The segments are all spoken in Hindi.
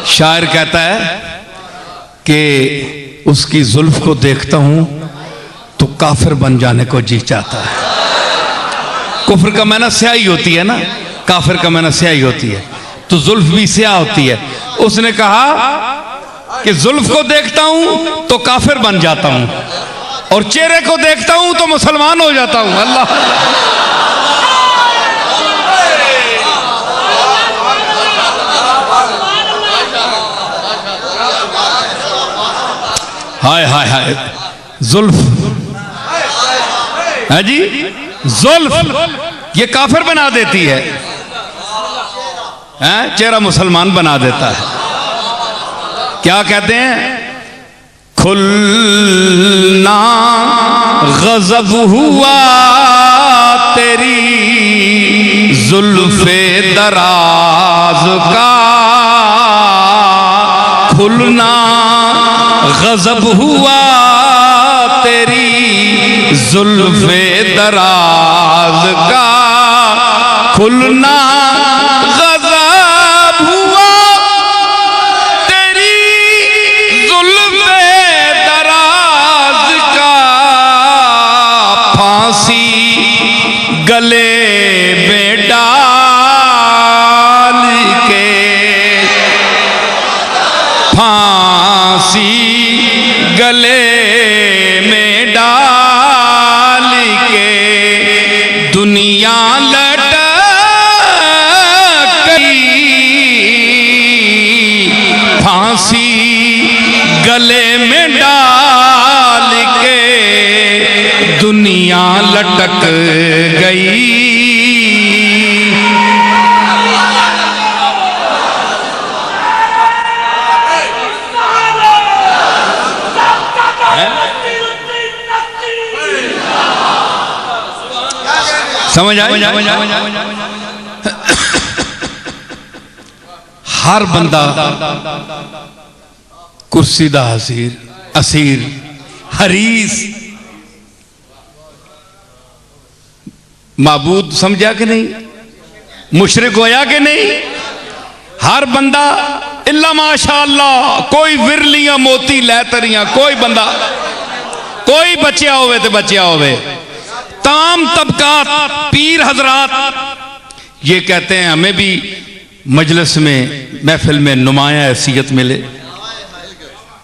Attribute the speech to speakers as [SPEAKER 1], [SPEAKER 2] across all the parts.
[SPEAKER 1] शायर कहता है कि उसकी जुल्फ को देखता हूं तो काफिर बन जाने को जी चाहता है। कुफ्र का माना स्याही होती है ना, काफिर का माना स्याही होती है, तो जुल्फ भी स्याह होती है। उसने कहा कि जुल्फ को देखता हूं तो काफिर बन जाता हूं और चेहरे को देखता हूं तो मुसलमान हो जाता हूं। अल्लाह, हाय हाय हाय, जुल्फ है जी, जुल्फ ये काफिर बना देती है, चेहरा मुसलमान बना देता है। क्या कहते हैं? खुलना गजब हुआ तेरी जुल्फे दराज का, खुलना गजब हुआ तेरी जुल्फे दराज का, खुलना गजब हुआ तेरी जुल्फे दराज का, फांसी गले में डाल के, फांसी गले में डाल के दुनिया लटक गई, फांसी गले में डाल के दुनिया लटक गई। समझ आए? हर बंदा कुर्सी दा हसीर असीर हरीस माबूद समझा कि नहीं, मुशरिक होया कि नहीं? हर बंदा इल्ला माशाअल्लाह, कोई विरलियां मोती लै तरियां, कोई बंदा कोई बच्चा होवे तो बच्चा होवे, तमाम तबकात पीर हजरात ये कहते हैं हमें भी मजलिस में महफिल में नुमाया हैसियत मिले।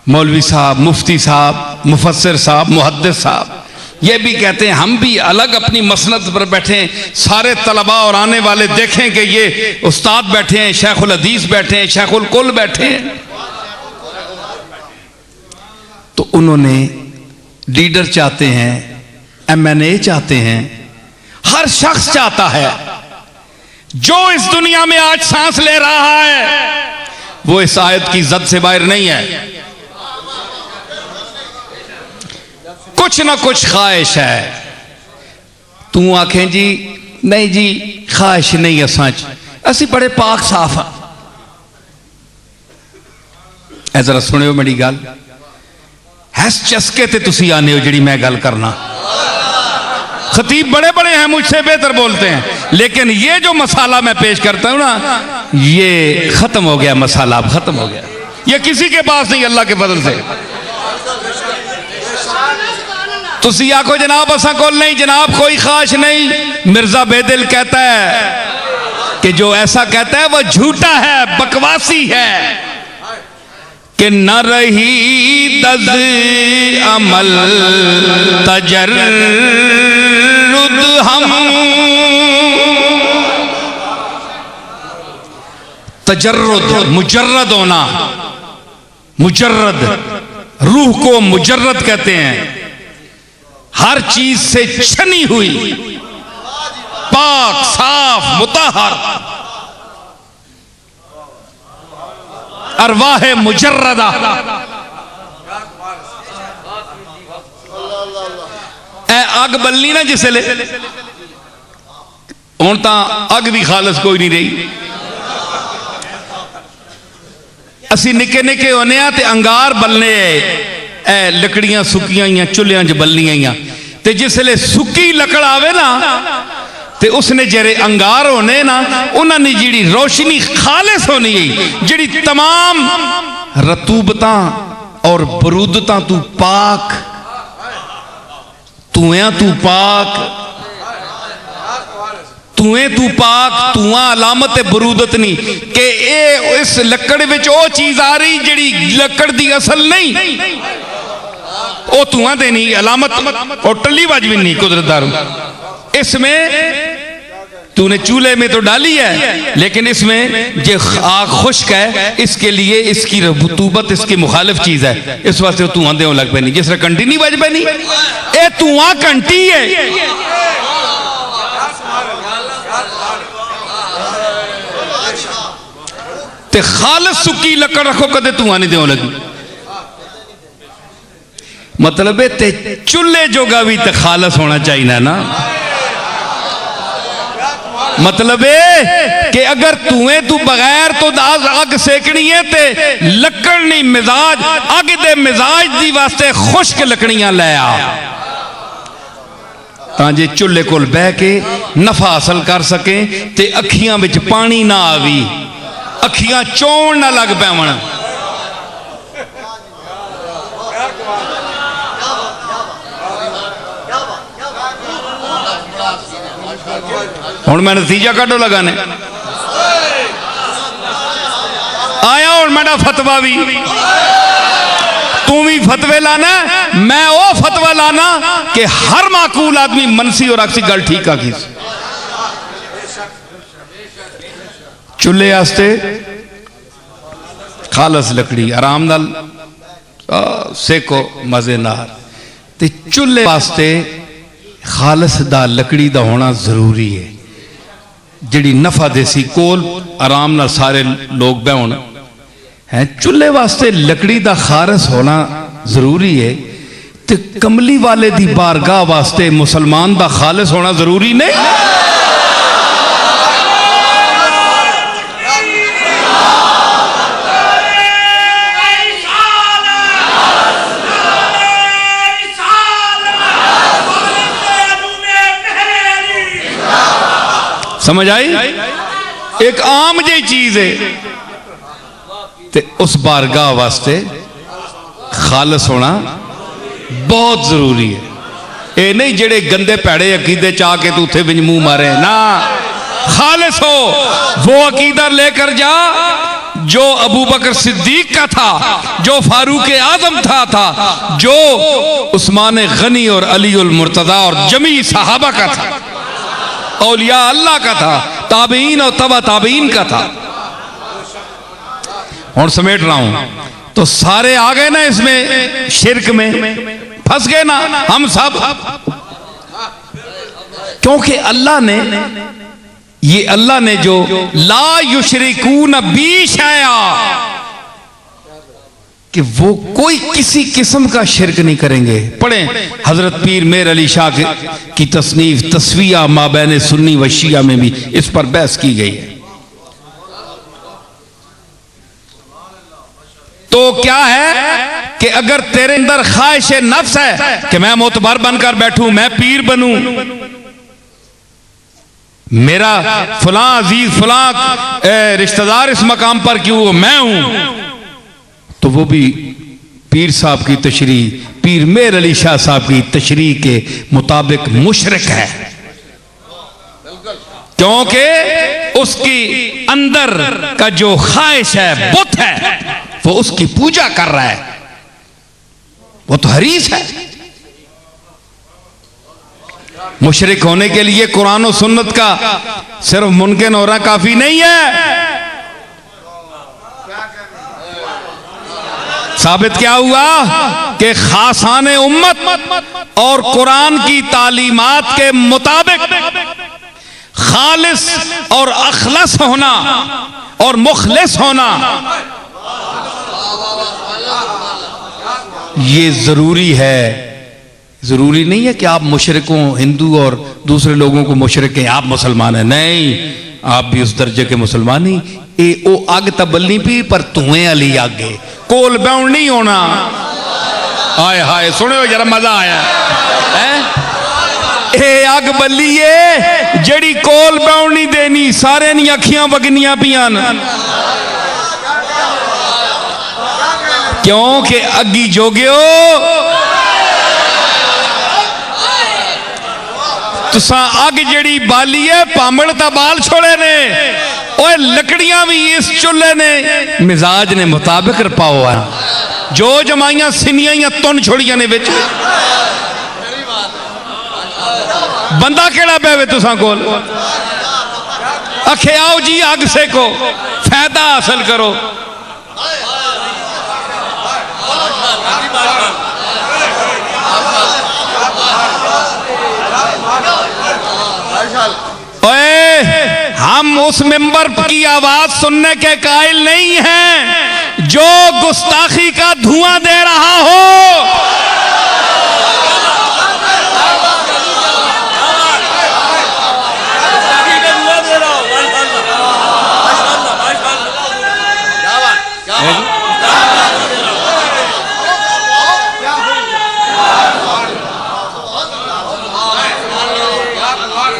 [SPEAKER 1] मौलवी साहब, मुफ्ती साहब, मुफस्सिर साहब, मुहद्दिस साहब ये भी कहते हैं हम भी अलग अपनी मसनद पर बैठे, सारे तलबा और आने वाले देखें कि ये उस्ताद बैठे हैं, शेखुल हदीस बैठे हैं, शेखुल कुल बैठे हैं। तो उन्होंने लीडर चाहते हैं, MNA चाहते हैं, हर शख्स चाहता है जो इस दुनिया में आज सांस ले रहा है वो इस आयत की जद से बाहर नहीं है। कुछ ना कुछ ख्वाहिश है। तू आखें जी नहीं जी ख्वाहिश नहीं है, सच असी बड़े पाक साफ हाँ। ऐ जरा सुनियो मेरी गल, हैस चस्के ते तुसी आने हो जिहड़ी मैं गल करना। खतीब बड़े बड़े हैं, मुझसे बेहतर बोलते हैं, लेकिन ये जो मसाला मैं पेश करता हूं ना, ये खत्म हो गया, मसाला अब खत्म हो गया, ये किसी के पास नहीं, अल्लाह के फजल से। तुसी आखो जनाब असा कोल नहीं, जनाब कोई ख्वाहिश नहीं। मिर्जा बेदिल कहता है कि जो ऐसा कहता है वह झूठा है, बकवासी है, कि न रही दज अमल तजर्रुद हम, तजर्रुद मुजर्रद होना, मुजर्रद रूह को मुजर्रद कहते हैं, हर चीज से छनी हुई, पाक साफ मुताहर, अरवाह मुजर्रदा। अग बलनी ना जिसले हुण तां अग भी खालस कोई नहीं रही। असी निके निके होने ते अंगार बलने, लकड़ियां सुकियां चुल्हियां च बलनियां, ते जिसले सुकी लकड़ आवे ना ते उसने जेरे अंगार होने ना उन्होंने जी रोशनी खालिस होनी है जी तमाम रतूबतां और बरूदतां तू पाक तुएं तू पाक तुएं तू पाक तुआ अलामत बरूदत नहीं कि इस लकड़ विच ओ चीज आ रही जिहड़ी लकड़ दी असल नहीं ओ तुआ दे नहीं अलामत और टली बाज भी नहीं कुदरतदार इसमें तूने चूल्हे में तो डाली है लेकिन इसमें जो आग खुश्क है इसके लिए इसकी रतूबत इसकी मुखालिफ चीज है इस वास्ते धुआं देने लग पैनी जिस तरह घंटी नहीं बज पैनी ये धुआं घंटी है ते खालिस सुक्की लकड़ रखो कदे धुआं नहीं देने लगी मतलब है ते चूल्हे जोगा भी तो खालिस होना चाहिए ना मतलब है कि अगर तुएं तू बगैर तो अग सेकनी है ते लकड़ नहीं मिजाज अग दे मिजाज दी वास्ते खुश्क लकड़ियां लै आ तां जे चुल्हे कोल बह के नफा हासिल कर सके ते अखियां विच पानी ना आवी अखियां चौण ना लग पैवन हुण मैं नतीजा कड्डो लगाने आया हुण मेरा फतवा भी तू भी फतवे लाना मैं वो फतवा लाना कि हर माकूल आदमी मनसी और अक्सी गल ठीक आखी चूल्हे वास्ते खालस लकड़ी आराम नाल सेको मजे नाल ते चूल्हे वास्ते खालस दा लकड़ी दा होना जरूरी है जिहड़ी नफा देसी कोल आराम नाल सारे लोग बहन है चूल्हे वास्ते लकड़ी दा खारस होना जरूरी है ते कमली वाले दी बारगाह वास्ते मुसलमान दा खालिस होना जरूरी नहीं समझ आई एक आम जी चीज है ते उस बारगाह वास्ते खालस होना बहुत जरूरी है ये नहीं जेड़े गंदे पैड़े अकीदे चाह के तू उथे बिच मुंह मारे ना खालिस हो वो अकीदा लेकर जा जो अबू बकर सिद्दीक का था जो फारूक आजम था जो उस्मान गनी और अली उल मुर्तजा और जमी सहाबा का था औलिया अल्लाह का था ताबीन और तबा ताबीन का था और समेट रहा हूं तो सारे आ गए ना इसमें शिरक में फंस गए ना हम सब क्योंकि अल्लाह ने जो ला युशरिकून बी शैया कि वो कोई किसी किस्म का शिरक नहीं करेंगे पढ़ें हजरत पीर मेर अली शाह की तसनीफ तस्वीया माबैन सुन्नी व शिया में भी इस पर बहस की गई है तो क्या है कि अगर तेरे अंदर ख्वाहिश नफ्स है कि मैं मोतबर बनकर बैठूं मैं पीर बनूं मेरा फलां अजीज फलां रिश्तेदार इस मकाम पर क्यों मैं हूं तो वो भी पीर साहब की तशरीह पीर मेर अली शाह साहब की तशरीह के मुताबिक मुशरिक है क्योंकि उसकी अंदर का जो ख्वाहिश है बुत है वो उसकी पूजा कर रहा है वो तो हरीस है मुशरिक होने के लिए कुरान और सुन्नत का सिर्फ मुमकिन होना काफी नहीं है साबित क्या हुआ कि खासाने उम्मत और कुरान की तालीमात के मुताबिक खालिस और अखलस होना और मुखलिस होना ये जरूरी है जरूरी नहीं है कि आप मुशरिकों हिंदू और दूसरे लोगों को मुशरिक हैं आप मुसलमान हैं नहीं आप भी उस दर्जे के मुसलमान ही ए ओ अग तबलनी पी पर धुएं अली आगे कोल बाउंड नहीं होना हाय हाय सुनो जरा मजा आया है ये अग बली है जड़ी कोल बाउन नहीं देनी, सारे दी अखियां वगनियां पियां क्योंकि अगी जोगियो तुसा अग जड़ी बाली है पामड़ ता बाल छोड़े ने ओए लकड़ियां भी इस चुल्हे ने मिजाज ने मुताबिक पाओ है जो जमाइया सिनिया या तुन छोड़िया ने विच बंदा केड़ा पे तुसा कोल आखे आओ जी अग सेको फायदा हासिल करो। ओए हम उस मेंबर की आवाज सुनने के कायल नहीं हैं जो गुस्ताखी का धुआं दे रहा हो।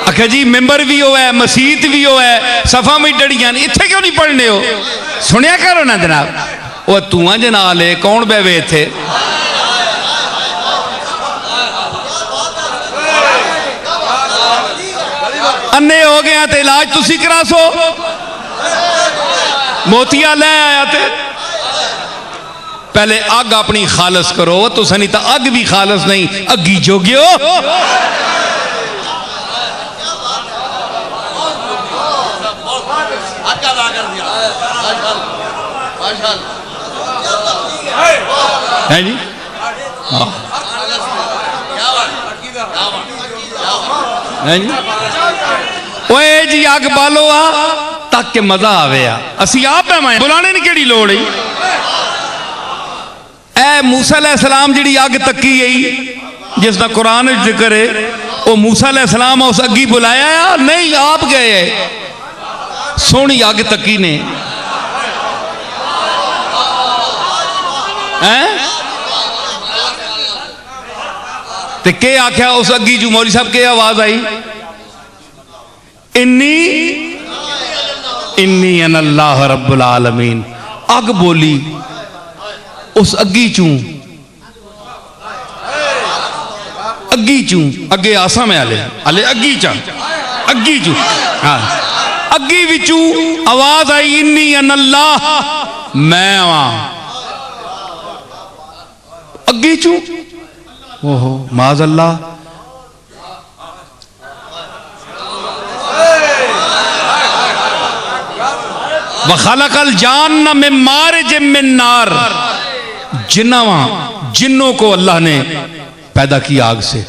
[SPEAKER 1] आखिर जी मेंबर भी हो है, मसीत भी हो है, सफा में डड़ियां इत्थे क्यों नहीं पढ़ने हो? सुनिया करो ना जनाब, वो तूआ जनाल है कौन बहवे इत्थे? अन्ने हो गया तो इलाज तुसी करा सो, मोतिया ले आया थे पहले अग अपनी खालस करो, तुसा नहीं तो अग भी खालस नहीं, अगी जोगियो। है जी है जी ओए जी अग बालो आ तक के मजा आवे आ, असी आप है बुलाने की केड़ी लोड़ है। ए मूसा अलैहिस्सलाम जिहड़ी अग तकी गई जिसका कुरान जिक्र है, वो मूसा अलैहिस्सलाम उस अगी बुलाया या नहीं? आप गए सोहनी अग तकी ने ते के आख्या उस अगी जू मौली साहब के आवाज आई इन्नी इन्नी अल्लाह रब्बुल आलमीन। अग बोली उस अगी चू अगे आसा में आले आले अगी चा अगी चू हाँ अगी विचू आवाज आई इन्नी अल्लाह मैं वहां अगी चू ओहो माज अल्लाह। वखलकल जान्न मिन मारिज मिन नार, जिन्नों को अल्लाह ने पैदा किया आग से।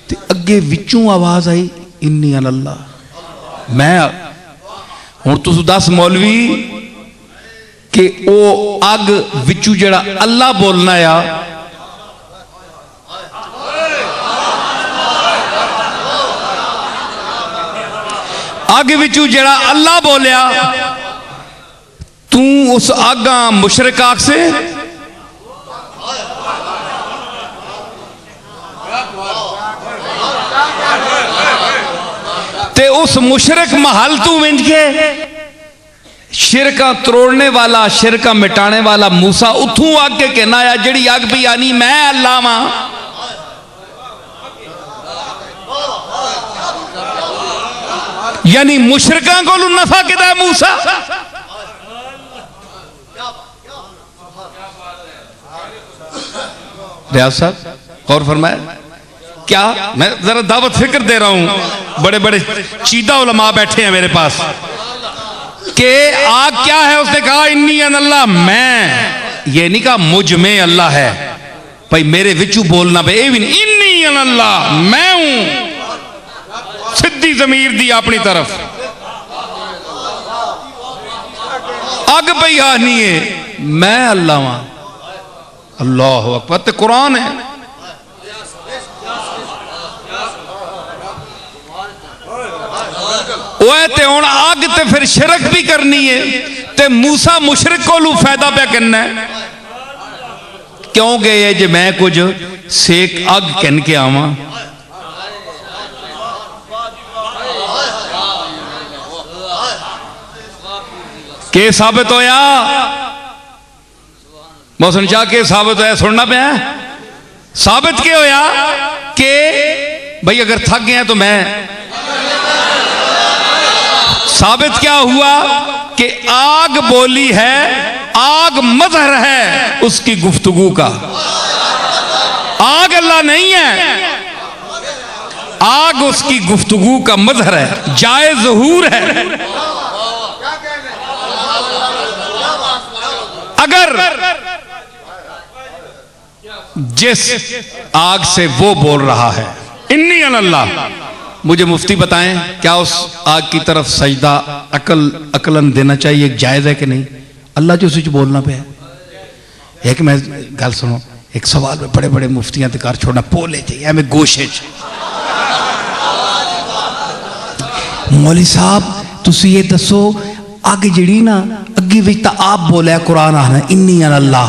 [SPEAKER 1] ते अगे विचों आवाज आई इन्नी अल्लाह मैं। हुण तुस दस मौलवी कि ओ अग विचू जड़ा अल्लाह बोलना या अग विचू जड़ा अल्लाह बोलिया तू उस आगा मुशरिक आग से ते उस मुशरिक महल तू विंज के शिरका तोड़ने वाला शिरका मिटाने वाला मूसा उथू आग के कहना आया जड़ी अग भी आनी मैं अल्लाह वां। यानी मुशरिका को नफा किता है मूसा। रियाज साहब गौर फरमाया क्या? मैं जरा दावत फिक्र दे रहा हूं, बड़े बड़े चीदा उलमा बैठे हैं मेरे पास कि आग क्या है? उसने कहा इन्नी अल्लाह मैं, ये नहीं कहा मुझ में अल्लाह है भाई मेरे विचू बोलना पे ये भी नहीं, इन्नी अल्लाह मैं हूं सीधी जमीर दी अपनी तरफ। अग पई आनी है मैं अल्लाह वां। अल्लाह अकबर ते कुरान है। ओए ते हुण अग ते फिर शिरक भी करनी है ते मूसा मुशरिक को फायदा पे करना है क्यों गए जे मैं कुछ सेक अग कन के आवा। के साबित होया मोहसिन शाह के साबित होया सुनना पाया साबित क्या होया कि भाई अगर थक गए तो मैं साबित क्या हुआ कि आग बोली है आग मजहर है उसकी गुफ्तगू का आग अल्लाह नहीं है आग उसकी गुफ्तगू का मजहर है जाए ज़हूर है अगर जिस आग से वो बोल रहा है इन्नी अल्लाह मुझे मुफ्ती बताएं क्या उस आग की तरफ सजदा अकलन देना चाहिए जायज है कि नहीं अल्लाह जो उस बोलना पे है एक मैं गल सुनो एक सवाल में बड़े बड़े मुफ्तियां अधिकार छोड़ना पोले चाहिए हमें गोशे मौली साहब तुसी ये दसो अग जी ना अगे विच तां आप बोलिया कुरान आना इन्नी अल्लाह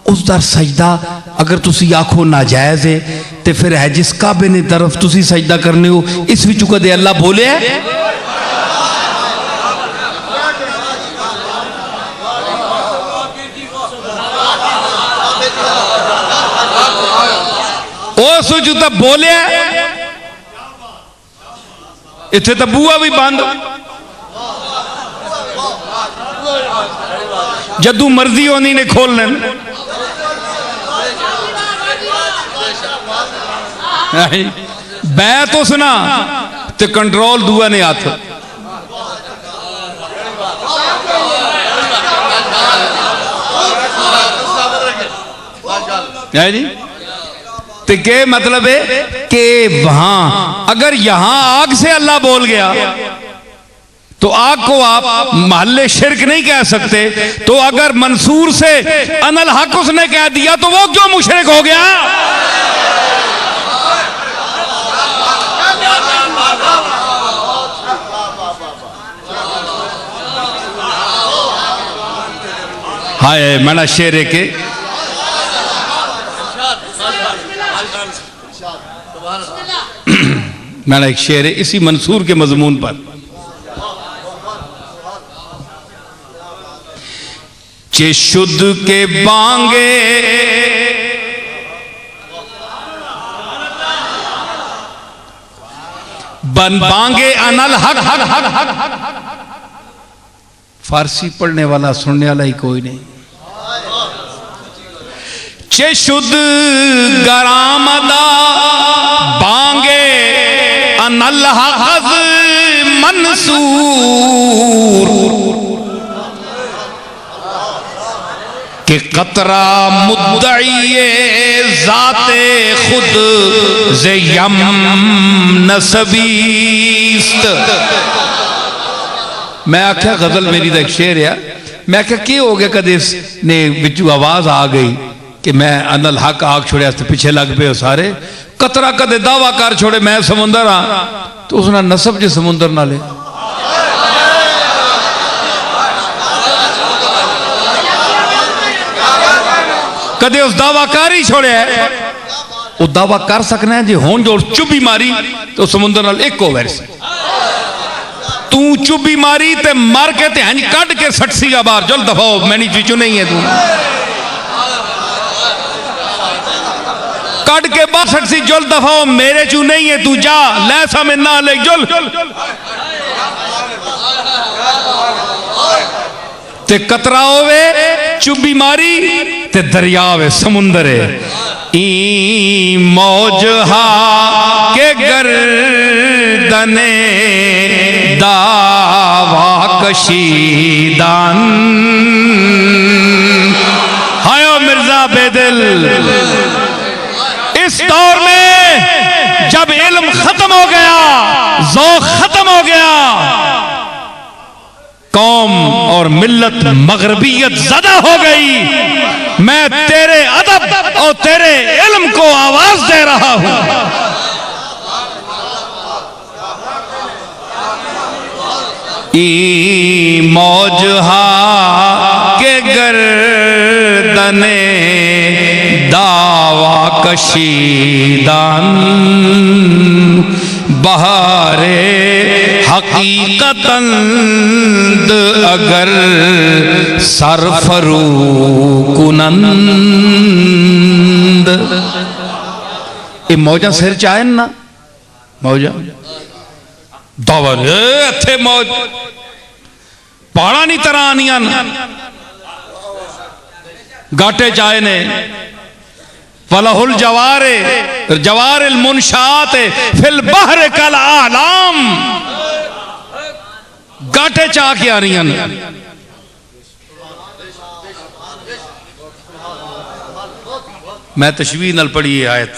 [SPEAKER 1] उसका सजदा अगर तुसी आखो नाजायज है तो फिर है जिस काबे ने तरफ तुसी सजदा करने हो इस विच कदे अल्लाह बोले उस तो बोले इत्थे तो बूआ भी बंद जदू मर्जी उन्हीं ने खोल लेना बै तो सुना ते कंट्रोल दुआ ने हाथ है जी ते के मतलब है कि वहां अगर यहां आग से अल्लाह बोल गया तो आग को आप महल्ले शिरक नहीं कह सकते तो अगर मंसूर से अनल हक उसने कह दिया तो वो क्यों मुशरिक हो गया हाय मैंने शेरे के मैंने एक शेर है इसी मंसूर के मजमून पर चे शुद्ध के बांगे बन बांगे अनल हक हक हक हक हक फारसी पढ़ने वाला सुनने वाला ही कोई नहीं चे शुद्ध गरामदा बांगे अनल हक मंसूर के कतरा मुद्दई जाते खुद जे यम नसबीस्त मैं आख्या गजल मेरी एक शेर है मैं आख्या की हो गया कदे ने बिचू आवाज आ गई कि मैं अनल हक आग छोड़े पीछे लग पे सारे कतरा कदे दावा कर छोड़े मैं समुंदर हाँ तो उसने नसब जे समुंदर नाले कदे उस दावा कर ही छोड़े वो दावा कर सकना है जी होन जो चुभी मारी तो समुंदर नाल एक हो वैसे तू चुभी मारी ते मार के ते हंज कट के सटसी बाहर जल दफाओ मैनी चीचू नहीं है तू कट के बाहर सटसी जल दफाओ मेरे चू नहीं है तू जा लैसा में ना ले जल ते कतरा होवे चुभी मारी ते दरिया वे समुंदर है ई मौज हा के गर्दने दावा कशीदान हायो मिर्जा बेदिल इस दौर में जब इल्म खत्म हो गया ज़ौक़ खत्म हो गया कौम और मिल्लत मगरबियत ज़दा हो गई मैं तेरे अदब और तेरे इल्म को आवाज दे रहा हूं ई मौज हा के गर्दने दावा कशीदान बहारे हकीकतन अगर सरफरू कुनंद। ये मौजा सिर च आए ना, मौजा दवर इत्थे मौज पहाड़ा नहीं तरह आनिया गाटे चाए ने। फलहुल जवारे जवारिल मुनशात फिल बहर कल आलाम। गाटे चाह के आ रही हैं। मैं तशबीह नाल पढ़ी आयत,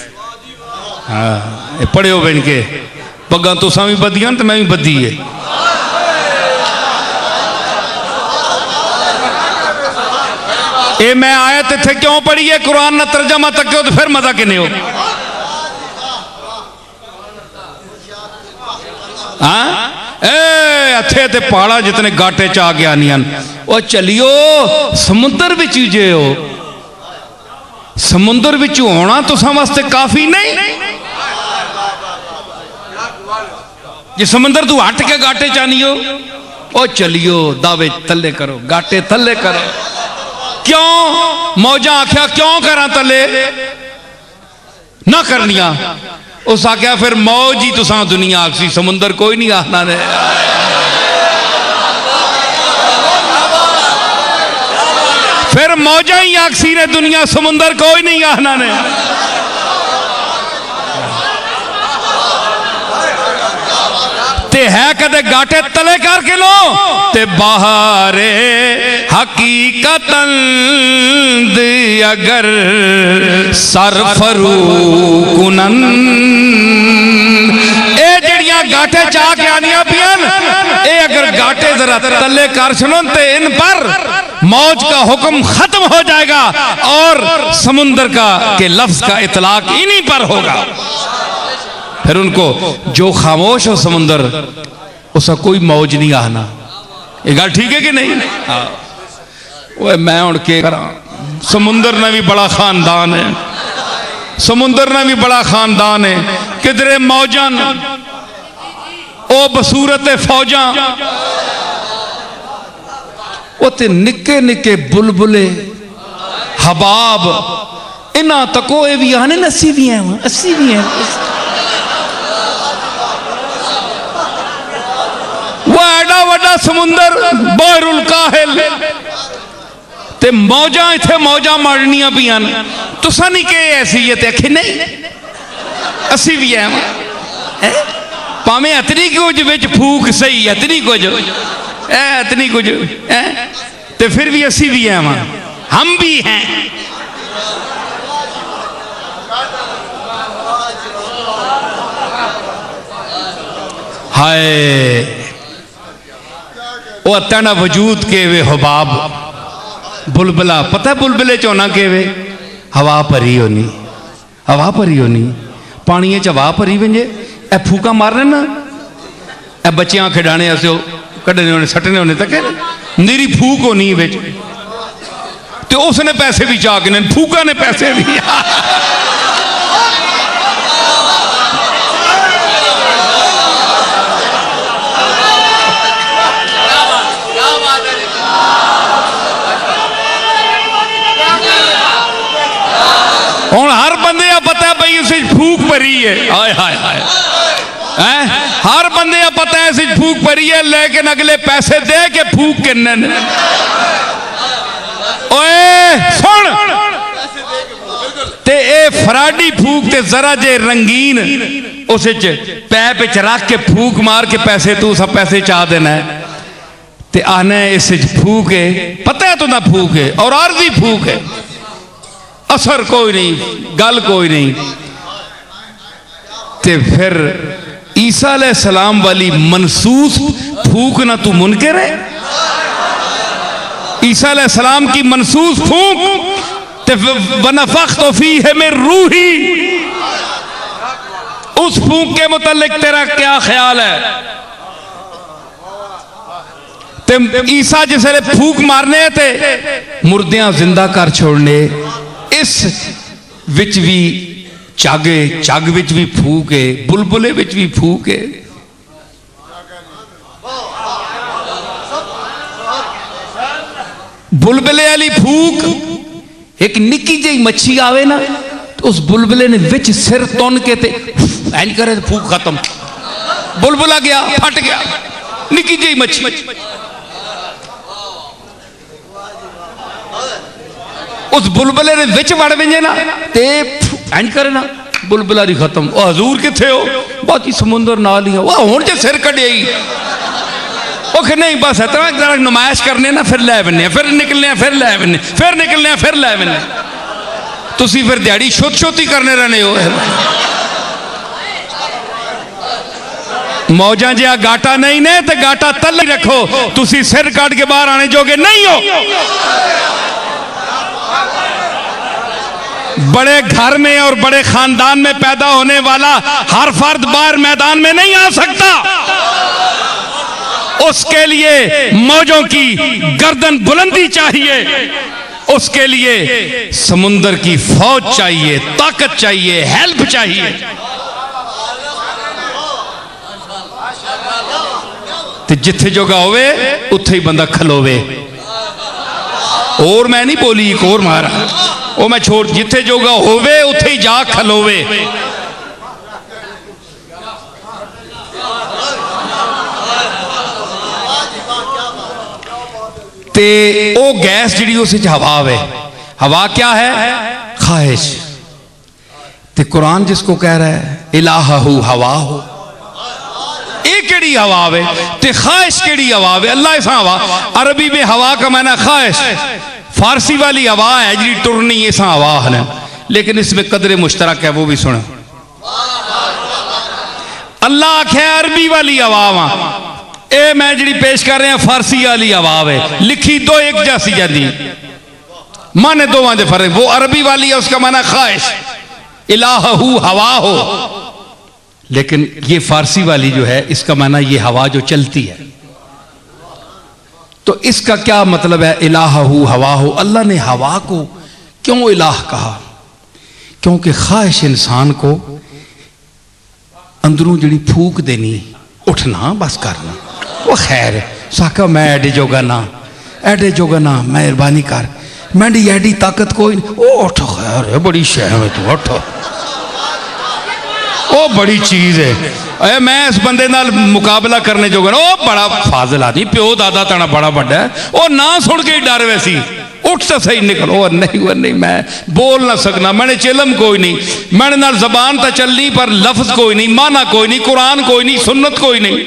[SPEAKER 1] हाँ पढ़ियो बन के पग्गा तुसा भी बदियां तो मैं भी बदी है। ये मैं आयत इत्थे क्यों पढ़ी है, कुरान ना तर्जमा तक हो तो फिर मजा किने हो। हाँ इत्थे ते पहाड़ा जितने गाटे च आ के आनियां वो चलियो समुद्र विच जे हो। समुद्र विच होना तुसा वास्ते काफी नहीं। जे समुद्र तू हट के गाटे च आनियो ओ चलियो दावे थले करो, गाटे थले करो। क्यों मौजा आख्या क्यों करा तले ना करनिया। उस आख्या फिर मौज ही तुसा दुनिया आखसी, समुंदर कोई नहीं आखना ने। फिर मौजा ही आखसी ने दुनिया, समुंदर कोई नहीं आखना ने। ते है कदे गाटे तले करके लो ते बाहरे हकीकतन दी अगर सरफरू कुनन। ए जड़ियां गाटे चाह के आनियां पियान, ए अगर गाटे जरा तले कर सुनो ते इन पर मौज का हुक्म खत्म हो जाएगा और समुंदर का के लफ्ज का इतलाक इन्हीं पर होगा। फिर उनको जो खामोश हो समुंदर उसका कोई मौज नहीं आना। ये गल ठीक है कि नहीं? हाँ वो मैं उड़ के करा। समुंदर ने भी बड़ा खानदान है, समुंदर ने भी बड़ा खानदान है। किधरे मौजन ओ बसूरत फौजा उते निके निके बुलबुले हबाब इन्हां तको ये भी आने 80 भी हैं, 80 भी हैं। वो एडा वड्डा समुंदर बहरुल काहिल ते मौजा इत्थे मौजा मारनियां पियां ने। तुसा नहीं कहे ऐसी ये आखी नहीं 80 भी है भावें इतनी कुछ विच फूक सही इतनी कुछ इतनी कुछ ते फिर भी 80 भी है हम भी हैं। हाय वो तेना वजूद के वे हबाब बुलबुला। पता है बुलबुले चोना के वे हवा भरी होनी, हवा भरी होनी पानी च हवा भरी वंजे ए फूका मारने ना ए बच्चियां खिडाने ऐसे कढ़ने होने सटने होने तक निरी फूक होनी बिच ते उसने पैसे भी चाह के फूका ने पैसे भी। हुण हर बंदे पता है भाई उसे फूक भरी है। हाय हाय हाय हर बंदे पता है इसे फूक भरी है, लेकिन अगले पैसे दे के फूक के ओए सुन ते ए फराडी फूक ते जरा जे रंगीन उस पैप च रख के फूक मार के पैसे तू सब पैसे चाह देना है ते आने इस फूक है। पता है तू ना फूक है और आरजी फूक है, असर कोई नहीं, गल कोई नहीं। ते फिर ईसा अलैहिस्सलाम वाली मनसूस फूक ना तू मुनकर है। ईसा अलैहिस्सलाम की मनसूस फूक ते वनफ़ख़्तु फ़ीहि मिन रूही, उस फूक के मुतालिक तेरा क्या ख्याल है? ते ईसा जिसले फूक मारने थे मुर्दियां जिंदा कर छोड़ने, इस विच भी चागे चग विच भी फूक है, बुलबुले विच भी फूक है। बुलबुले वाली फूक, एक निक्की जी मच्छी आवे ना तो उस बुलबुले ने विच सिर तुन के ते इंज करे तो फूक खत्म, बुलबुला गया, फट गया, निक्की जी मच्छी। उस बुलबुले ने विच वड़ वेंजे ना ते इंज करे ना बुलबुला ही खत्म। वो हजूर किथे हो? बहुत ही समुंदर नाल ही वह हुण जे सिर कढ़िया ही ओके नहीं बस इतना जरा नुमाइश करने ना फिर लै बने, फिर निकलने, फिर लै बने, फिर निकलने, फिर लै बने। तुसी फिर दिहाड़ी शुद्ध शुद्ध करने रहने हो। मौजा जिहा गाटा नहीं ने तो गाटा तल ही रखो, तुसी सिर काट के बाहर आने जोगे नहीं हो। बड़े घर में और बड़े खानदान में पैदा होने वाला हर फर्द बाहर मैदान में नहीं आ सकता। उसके लिए मौजों की गर्दन बुलंदी चाहिए, उसके लिए समुंदर की फौज चाहिए, ताकत चाहिए, हेल्प चाहिए। तो जिथे जोगा होवे उथे ही बंदा खलोवे। और मैं नहीं बोली एक और मारा वो मैं छोड़, जिथे जोगा होवे उथे ही जा खलोवे। ते ओ गैस जिहड़ी उस हवा है, हवा क्या है? ख्वाहिश। ते कुरान जिसको कह रहा है इलाहू हवा हो, ये केड़ी हवा वे ते ख्वाहिश केड़ी हवा वे? अल्लाह ऐसा हवा, अरबी में हवा का माना ख्वाहिश, फारसी वाली हवा है जी टुरनी, ऐसा हवा है, लेकिन इसमें कदरे मुश्तरक है, वो भी सुनो। अल्लाह आखे अरबी वाली हवा वा, ए मैं जी पेश कर रहा फारसी वाली हवा है, लिखी दो एक जैसी जाती, माने दोवां दे फर्क। वो अरबी वाली है उसका माना ख्वाहिश, इलाहू हवा हो, लेकिन ये फारसी वाली जो है इसका माना ये हवा जो चलती है। तो इसका क्या मतलब है इलाहू हवा हो? अल्लाह ने हवा को क्यों इलाह कहा? क्योंकि ख्वाहिश इंसान को अंदरों जी फूक देनी, उठना बस करना, वो खैर साका मैं एडे जोगा ना, एडे जोगा ना, मेहरबानी कर, मैं एडी ताकत कोई नहीं, ओ उठ खैर है बड़ी शह में तू उठ, वो बड़ी चीज है, मैं इस बंदे नाल मुकाबला करने जोगा ना, वो बड़ा फाजिल आदमी, प्यो दादा तना बड़ा बड़ा है, वो ना सुन के डर वैसी उठ तो सही निकलो। वो नहीं मैं बोल ना सकना, मैंने चिलम कोई नहीं, मैंने नाल जबान तो चलनी पर लफ्ज कोई नहीं, माना कोई नहीं, कुरान कोई नहीं, सुन्नत कोई नहीं,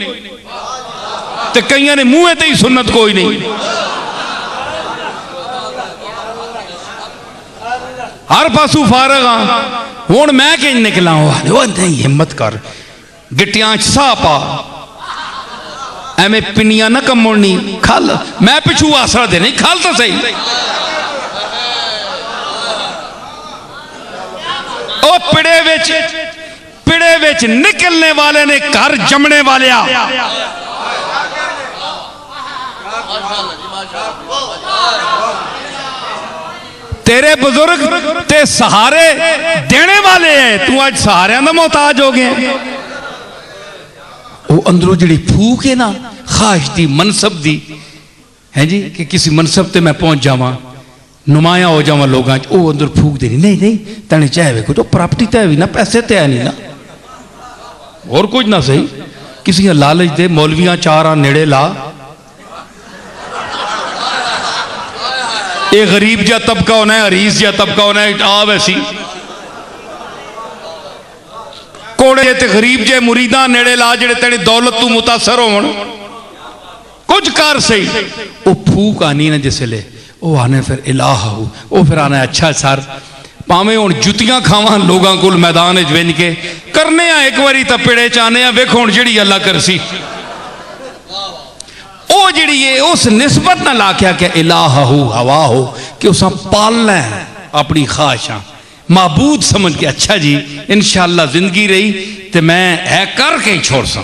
[SPEAKER 1] तो कई ने मुंह ते ही सुन्नत कोई नहीं। हर पासू फारग हाँ, हुण मैं कि निकला हुआ नहीं, हिम्मत कर, गिट्टियां साह पा, एवें पिनिया ना कमोनी, खल, मैं पिछू आसरा दे नहीं, खल तो सही। ओ पिड़े विच निकलने वाले ने घर जमने वाले तेरे बुजुर्ग ते सहारे देने वाले हैं, तू आज सहारे का मोहताज हो गया। वो अंदरों जी फूक है ना ख्वाहिश दी, मनसब दी है जी, कि किसी मनसब ते मैं पहुंच जावा, नुमाया हो जावा लोगों, वो अंदर फूक देनी, नहीं तने चाहे कुछ, प्रॉपर्टी तो है भी ना, पैसे तो है नहीं ना, और कुछ ना सही, किसी लालच दे मौलवियां चार नेड़े ला, ये गरीब जा तबका होना है, हरीस जा तबका होना है, आ वैसी कोड़े ते गरीब जे मुरीदा नेड़े ला जेड़े तेरी दौलत तू मुतासर होवन, कुछ कर सही, वो फूक आनी ना जिसले वो आने फिर इलाहू, वो फिर आना अच्छा सर भावें हुण जुतियां खावां लोगों को मैदान विन के करने एक बारी तो पिड़े च आने वेखो हुण जिहड़ी अल्लाह करसी, वो जिहड़ी है उस निस्बत ना ला के क्या इलाहू हवा हो कि उस पालना है अपनी ख्वाहिशां, माबूद समझ के अच्छा जी इंशाअल्लाह जिंदगी रही तो मैं है करके ही छोड़ सा,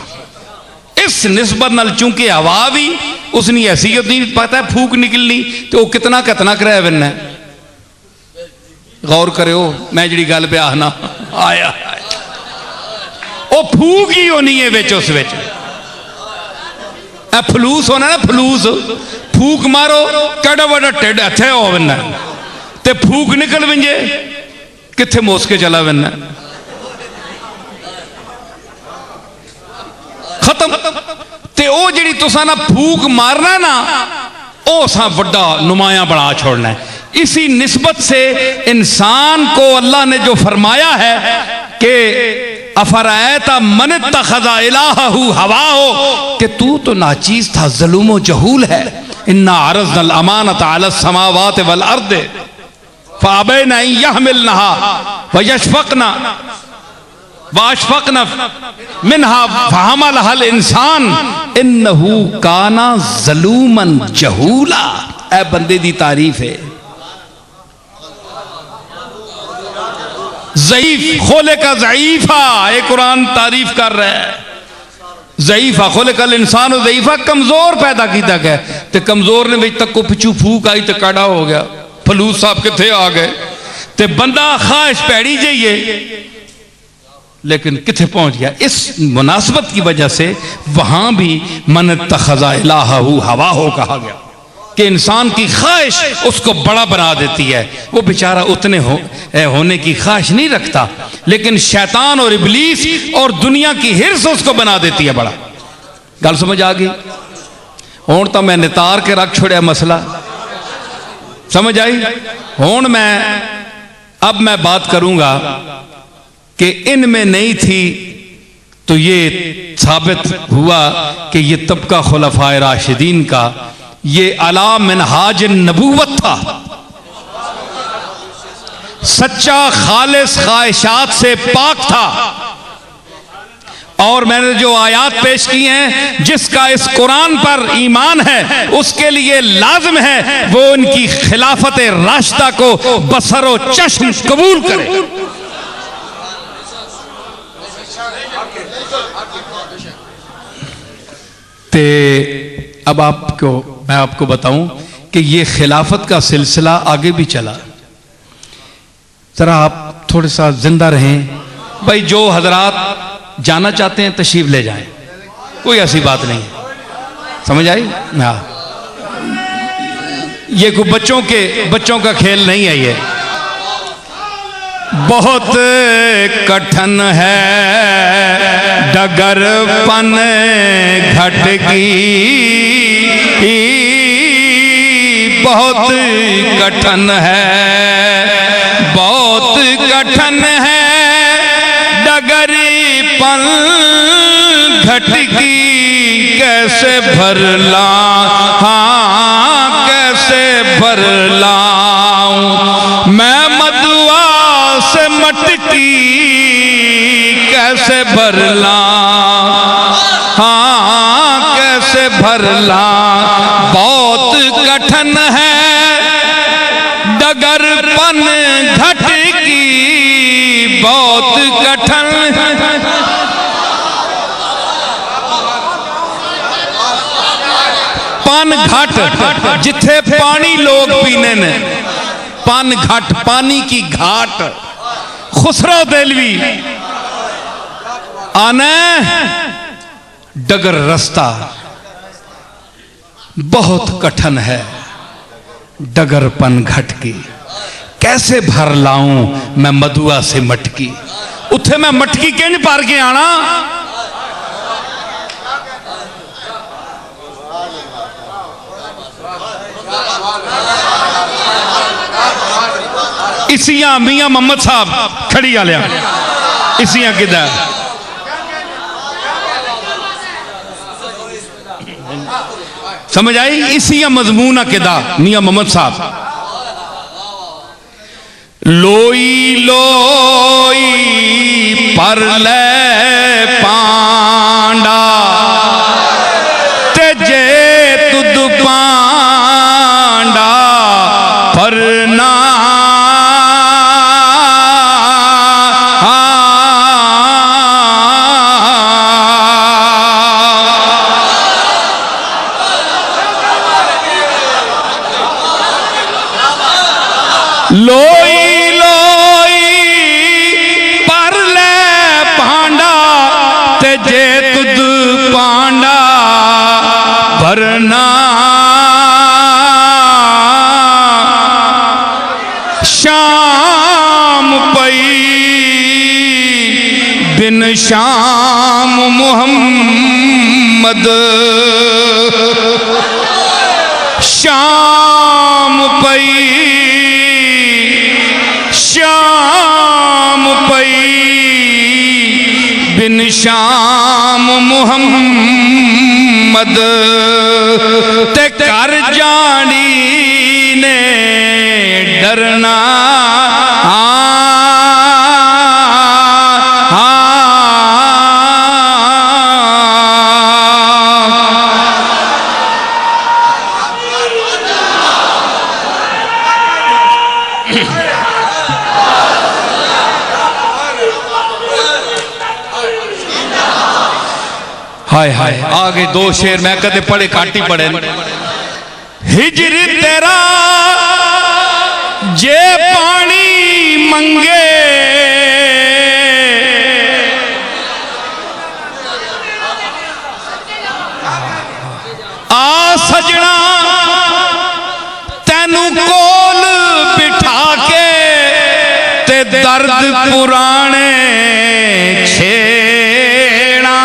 [SPEAKER 1] इस निस्बत नाल चूंकि हवा भी उसनी हैसियत नहीं पता है, फूक निकलनी तो वो कितना कराया बनना। गौर करो मैं जी गल पे आखना आया, वो फूक ही होनी है बिच, उस फलूस होना ना, फलूस फूक मारो केड़ा बड़ा ढिड इत्थे हो वना ते फूक निकल वंजे कित्थे मोस के चला वना खत्म। ते ओ जिहड़ी तुसां ना फूक मारना ना ओ सा बड़ा नुमाया बना छोड़ना है। इसी निस्बत से इंसान को अल्लाह ने जो फरमाया है कि अफरायता मन तखज़ा इलाहहू हवा हो, कि तू तो नाचीज था, ज़ुल्म व जहूल है। इन्ना अरज़नल अमानत अला समावात वल अर्द फ़अबैना अन यहमिलनहा व यशफ़क़ना वाशफ़क़ना मिनहा फ़हमलहल इंसान इन्नहू काना ज़लूमन जहूला। ऐ बंदे दी तारीफ है। ज़ईफ खोले का ज़ईफा, एक कुरान तारीफ कर रहा है। ज़ईफा खोले कल इंसान ज़ईफा, कमजोर पैदा किया गया ते कमजोर ने विच तक को पिछू फूक आई तो काड़ा हो गया। फलूस साहब किथे आ गए ते बंदा ख्वाहिश पैड़ी जाइए लेकिन किथे पहुंच गया। इस मुनासबत की वजह से वहां भी मन तखज़ा इलाहहू हवा हो कहा गया कि इंसान की ख्वाहिश उसको बड़ा बना देती है। वो बेचारा उतने होने की ख्वाहिश नहीं रखता, लेकिन शैतान और इब्लीस और दुनिया की हिर्स उसको बना देती है बड़ा। गल समझ आ गई? हुण तो मैं नितार के रख छोड़िया मसला, समझ आई? हुण अब मैं बात करूंगा कि इनमें नहीं थी तो ये साबित हुआ कि ये तबका खुलफाए राशिदीन का ये अला मिनहाज नबूवत था, सच्चा खालिस ख्वाहिशात से पाक था। और मैंने जो आयात पेश की हैं, जिसका इस कुरान पर ईमान है उसके लिए लाजिम है वो उनकी खिलाफत राशिदा को बसरो चश्म कबूल करे। ते अब मैं आपको बताऊं कि ये खिलाफत का सिलसिला आगे भी चला। जरा आप थोड़ा सा जिंदा रहें भाई। जो हजरात जाना चाहते हैं तशरीफ ले जाएं, कोई ऐसी बात नहीं है, समझ आई? हाँ, ये कोई बच्चों का खेल नहीं है। ये बहुत कठिन है डगर पन घट की, बहुत कठिन है, बहुत कठिन है डगर पन घट की। कैसे भर ला, हाँ कैसे भर लाऊं मैं मदुआ से मटकी, कैसे भर ला, हाँ कैसे भर ला। बहुत कठिन है डगर पन घट की, बहुत कठिन। पन घाट जिथे पानी लोग पीने ने, पन घाट पानी की घाट। खुसरो देलवी आने डगर रास्ता बहुत कठिन है डगर पन घट की। कैसे भर लाऊं मैं मधुआ से मटकी, उथे मैं मटकी किंज भर के आना। इसिया मियां मोहम्मद साहब खड़ी आ लिया, इसिया किदा समझ आई? इसिया मजमून किदा मियां मोहम्मद साहब। लोई लोई पर ले पांडा ते जे तुद पांडा पर ना। लोई लोई पर ले पांडा ते जे तुद पांडा भरना। शाम पई बिन शाम मुहम्मद, शाम पई शाम पई बिन शाम मुहम्मद, ते कर जानी ने डरना हाय हाय। आगे दो शेर मैं कदे पढ़े काट ही पढ़े। हिजर तेरा जे पानी मंगे, आ सजना तेनू कोल बिठा के ते दर्द पुराने छेड़ा।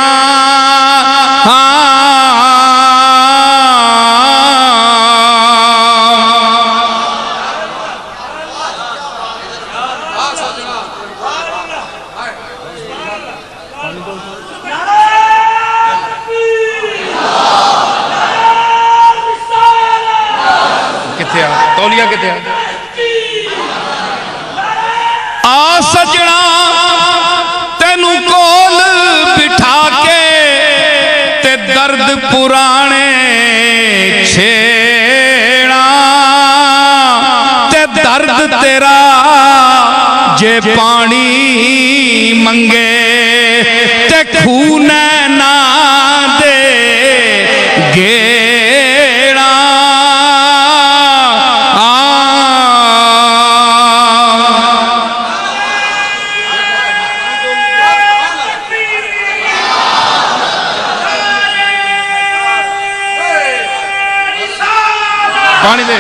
[SPEAKER 1] तौलिया किथे आ सजना तेनू कोल बिठा के ते दर्द पुराने छेड़ा, ते दर्द तेरा जे पानी मंगे ते खून ना दे गेड़ा। पानी दे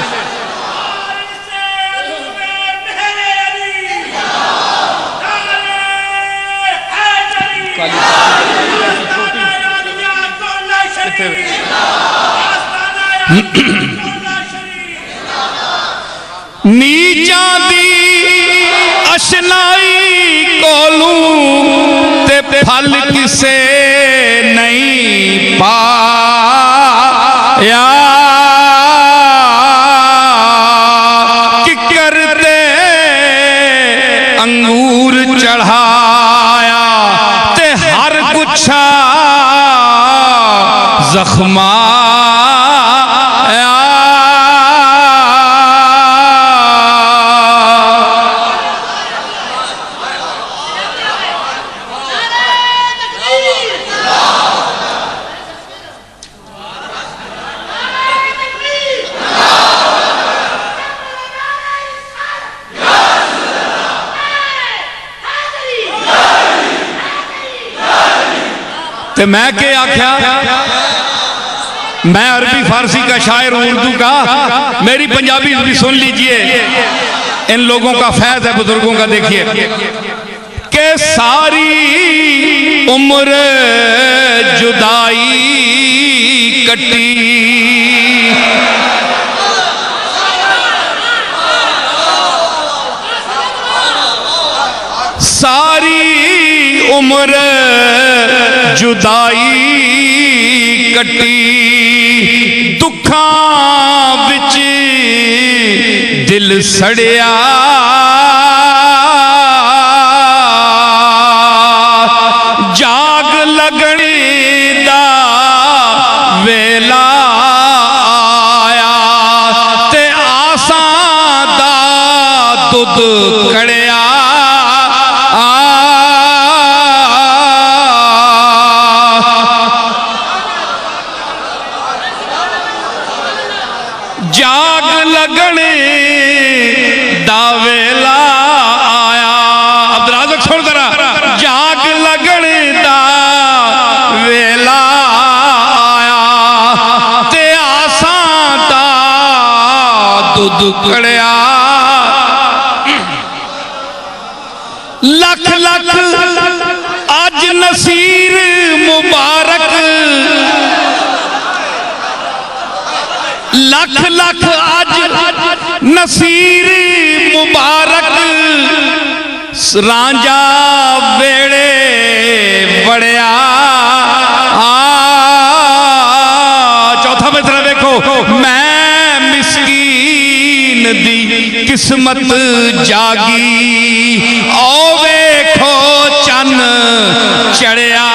[SPEAKER 1] नीचा दी अशनाई कोलू ते फल किसे नहीं पाया, अंगूर चढ़ाया ते हर गुच्छा जख्माया। ते मैं क्या आख्या, मैं अरबी फारसी का शायर हूं, उर्दू का, मेरी पंजाबी भी सुन लीजिए। इन लोगों का फैज है बुजुर्गों का। देखिए कि सारी उम्र जुदाई कटी, सारी उम्र जुदाई कटी, दुखां विच दिल सड़िया, जाग लगनी दा वेला आया ते आसां दा दुध कड़िया। जाग लगने दा वेला आया, अब्दुल सुन जरा, जाग लगने दा वेला आया ते आसां दा दुध कड़िया। लख लख अज नसीर मुबारक, लख लख अज नसीर मुबारक, रांझा वेड़े बड़िया। चौथा मिसरा देखो, मैं मिस्कीन दी किस्मत जागी, ओ वेखो चन चढ़िया।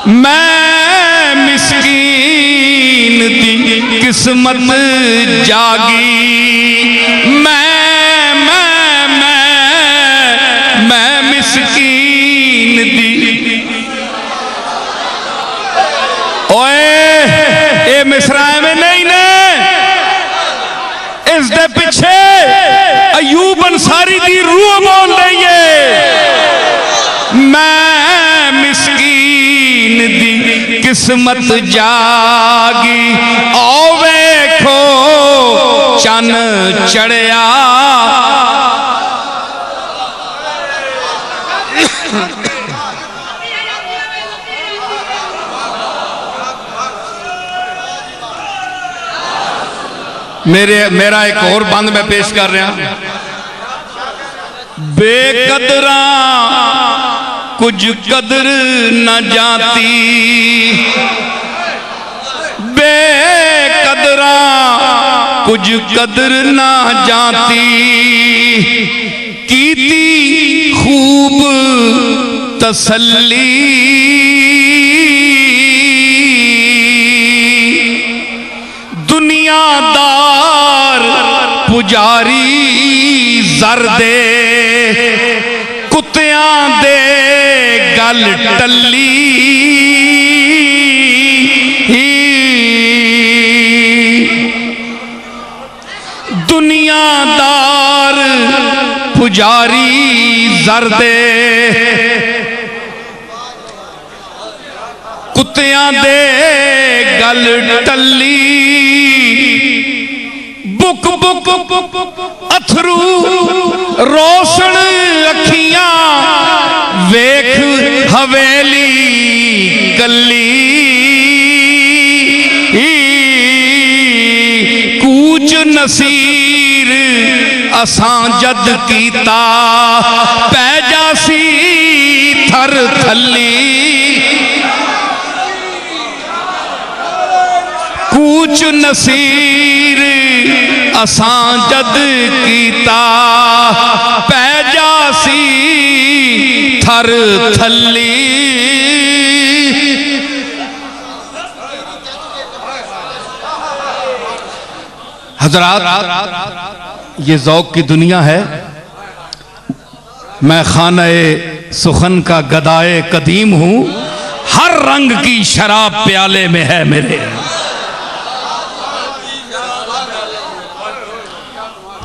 [SPEAKER 1] मैं मिस्कीन दी किस्मत जागी, मैं मिस्कीन दी। ओए ये मिसरा में नहीं ने, इस दे पिछे अयूब अंसारी दी रूह बोल रही है। मैं मिस्कीन दी किस्मत जागी, ओ वेखो चन चढ़िया। मेरा एक और बंद मैं पेश कर रहा। बेकदरा कुछ कदर न जाती, बेकदरा कुछ कदर न जाती, कीती खूब तसल्ली, दुनियादार पुजारी जरदे, कुत्तियां दे गल टल्ली, दुनियादार पुजारी जरदे, कुत्तियां दे गल टल्ली, बुक बुक अथरू रोशन अखियां, वेख हवेली गली, कूच नसीर असां जद कीता, पै जासी थर थली, कूच नसीर असां जद कीता, पै जासी थर थली। हजरात, ये ज़ौक़ की दुनिया है। मैं खाना-ए सुखन का गदाए कदीम हूं, हर रंग की शराब प्याले में है मेरे।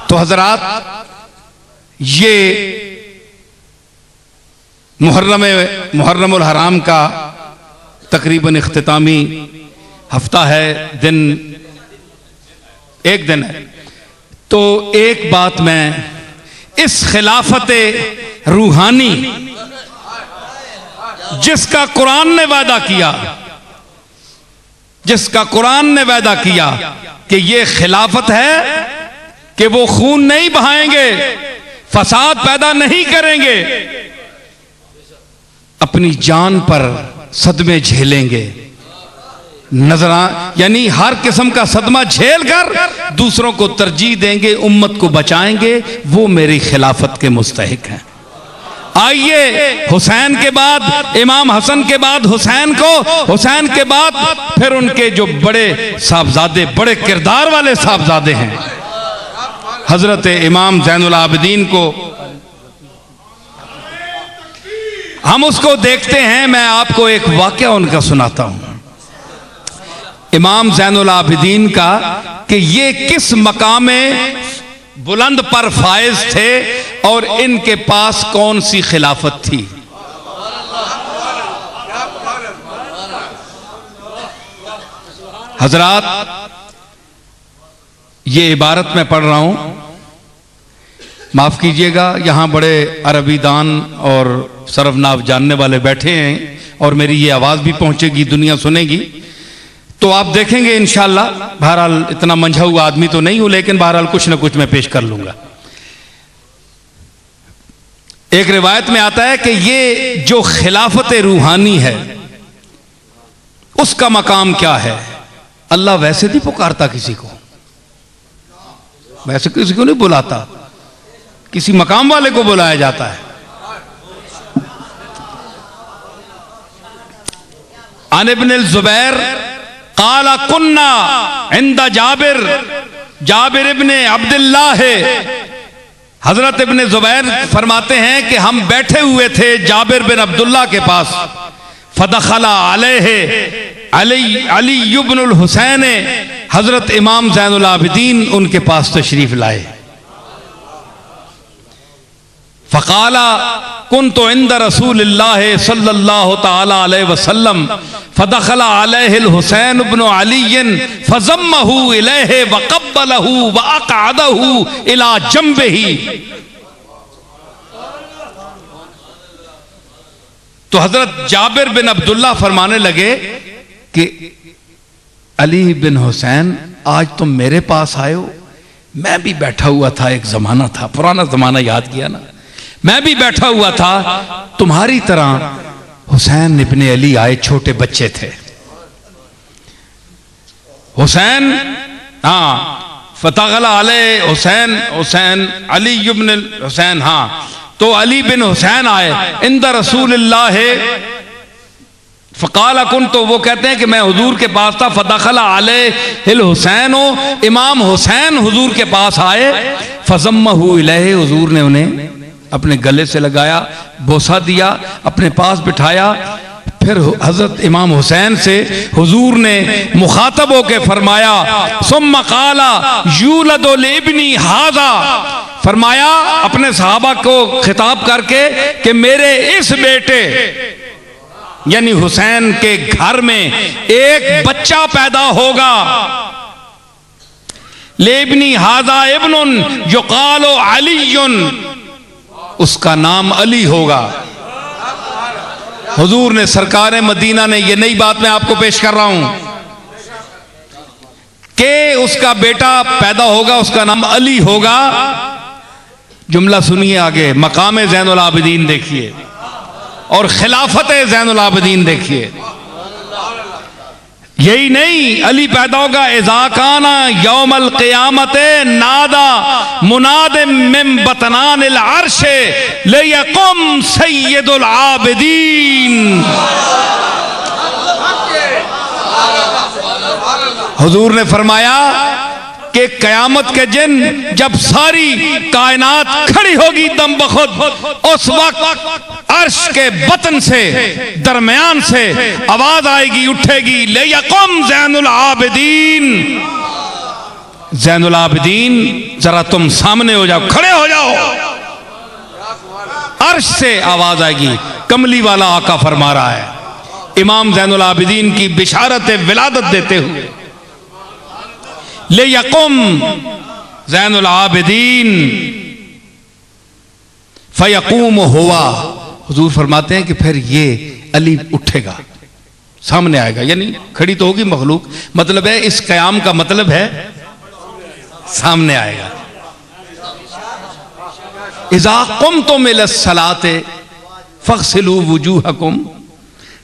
[SPEAKER 1] तो हजरात, ये मुहर्रमुल हराम का तकरीबन इख्तितामी हफ्ता है, एक दिन है। तो एक बात मैं इस खिलाफत रूहानी जिसका कुरान ने वादा किया, जिसका कुरान ने वादा किया कि ये खिलाफत है कि वो खून नहीं बहाएंगे, फसाद पैदा नहीं करेंगे, अपनी जान पर सदमे झेलेंगे, नजरा यानी हर किस्म का सदमा झेल कर दूसरों को तरजीह देंगे, उम्मत को बचाएंगे, वो मेरी खिलाफत के मुस्तहिक हैं। आइए, हुसैन के बाद इमाम हसन के बाद हुसैन को, हुसैन के बाद फिर उनके जो बड़े साहबजादे, बड़े किरदार वाले साहबजादे हैं, हजरत इमाम ज़ैनुल आबिदीन को हम उसको देखते हैं। मैं आपको एक वाक़या उनका सुनाता हूं, इमाम ज़ैनुल आबिदीन का, कि ये किस मकामे बुलंद पर फायज थे और इनके पास कौन सी खिलाफत थी। हजरात, ये इबारत मैं पढ़ रहा हूं, माफ कीजिएगा, यहां बड़े अरबी दान और सरफनाव जानने वाले बैठे हैं और मेरी ये आवाज भी पहुंचेगी, दुनिया सुनेगी, तो आप देखेंगे इंशाअल्लाह। बहरहाल इतना मंझा हुआ आदमी तो नहीं हूं, लेकिन बहरहाल कुछ ना कुछ मैं पेश कर लूंगा। एक रिवायत में आता है कि ये जो खिलाफत रूहानी है उसका मकाम क्या है। अल्लाह वैसे नहीं पुकारता किसी को, वैसे किसी को नहीं बुलाता, किसी मकाम वाले को बुलाया जाता है। अन इब्न ज़ुबैर क़ाला कुन्ना इंदा जाबिर इब्न अब्दुल्लाह है। हजरत इब्न ज़ुबैर फरमाते हैं कि हम बैठे हुए थे जाबिर बिन अब्दुल्लाह के पास। फदखला अलैहि अली इब्नुल हुसैन, हजरत इमाम ज़ैनुल आबिदीन उनके पास तशरीफ लाए। फ़क़ाला कुन्तु इंद रसूलिल्लाह सल्लल्लाहु तआला अलैहि वसल्लम फदखला अलैहिल हुसैन इब्नु अली फज़म्महु इलैहि वक़ब्बलहु वअक़अदहु इला जंबिही। तो हजरत जाबिर बिन अब्दुल्लाह फरमाने लगे कि अली बिन हुसैन, आज तुम मेरे पास आए हो, मैं भी बैठा हुआ था, एक जमाना था, पुराना जमाना याद किया ना, मैं भी बैठा हुआ था, तुम्हारी तरह हुसैन इब्न अली आए, छोटे बच्चे थे हुसैन। हाँ, फतगला अलैहि हुसैन अली इब्न हुसैन, हाँ, तो अली बिन हुसैन आए इंद रसूलिल्लाह। फ़क़ाला कुन, तो वो कहते हैं कि मैं हुजूर के पास था। फदखला अलैहिल हुसैन, इमाम हुसैन हुजूर के पास आए। फज़म्महु इलैहि, हुजूर ने उन्हें अपने गले से लगाया, बोसा दिया, अपने पास बिठाया। फिर हजरत इमाम हुसैन से हुजूर ने मुखातब होकर फरमाया, सुम्मा क़ाला यूलदु लिब्नी हाज़ा, फरमाया अपने सहाबा को खिताब करके कि मेरे इस बेटे यानी हुसैन के घर में एक बच्चा पैदा होगा। लेबनी हाजा इब्नुन युक़ालु अलीयुन, उसका नाम अली होगा। हुजूर ने, सरकार मदीना ने, ये नई बात मैं आपको पेश कर रहा हूं कि उसका बेटा पैदा होगा, उसका नाम अली होगा। जुमला सुनिए आगे, मकाम ज़ैनुल आबिदीन देखिए और खिलाफत ज़ैनुल आबिदीन देखिए। यही नहीं, अली पैदा होगा। इज़ा काना यौमल क़ियामत नादा मुनाद मिन बतनानिल अर्श लियकुम सय्यदुल आबिदीन। हुजूर ने फरमाया कि कयामत के दिन जब सारी कायनात खड़ी होगी दम बखुद, उस वक्त अर्श के बतन से, दरमियान से आवाज आएगी, उठेगी, ले यकुम ज़ैनुल आबिदीन। ज़ैनुल आबिदीन, जरा तुम सामने हो जाओ, खड़े हो जाओ। अर्श से आवाज आएगी। कमली वाला आका फरमा रहा है, इमाम ज़ैनुल आबिदीन की बिशारत विलादत देते हुए, ले यकुम ज़ैनुल आबिदीन फयकूम हुआ। हुजूर फरमाते हैं कि फिर ये अली उठेगा, सामने आएगा, यानी खड़ी तो होगी मखलूक, मतलब है इस कयाम का मतलब है सामने आएगा। इज़ा कुमतुम इलस्सलाते फ़ग़सिलू वुजूहकुम,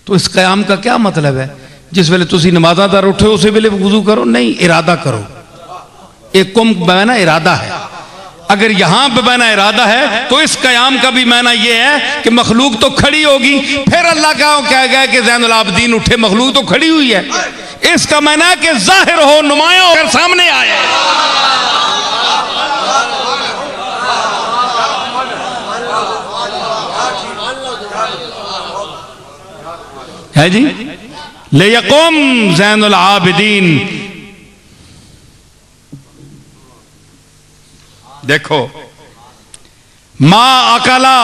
[SPEAKER 1] तो इस कयाम का क्या मतलब है? जिस वेले तुसी नमाज़ादार उठे उस वेले वुजू करो? नहीं, इरादा करो। एक कुम बमाना इरादा है। अगर यहां बमाना इरादा है तो इस कयाम का भी माना यह है कि मखलूक तो खड़ी होगी। फिर अल्लाह का कह गया कि ज़ैनुल आबिदीन उठे, मखलूक तो खड़ी हुई है। इसका माना है कि जाहिर हो, नुमाया होकर सामने आए। है जी, ले यकुम ज़ैनुल आबिदीन। देखो, मा अकला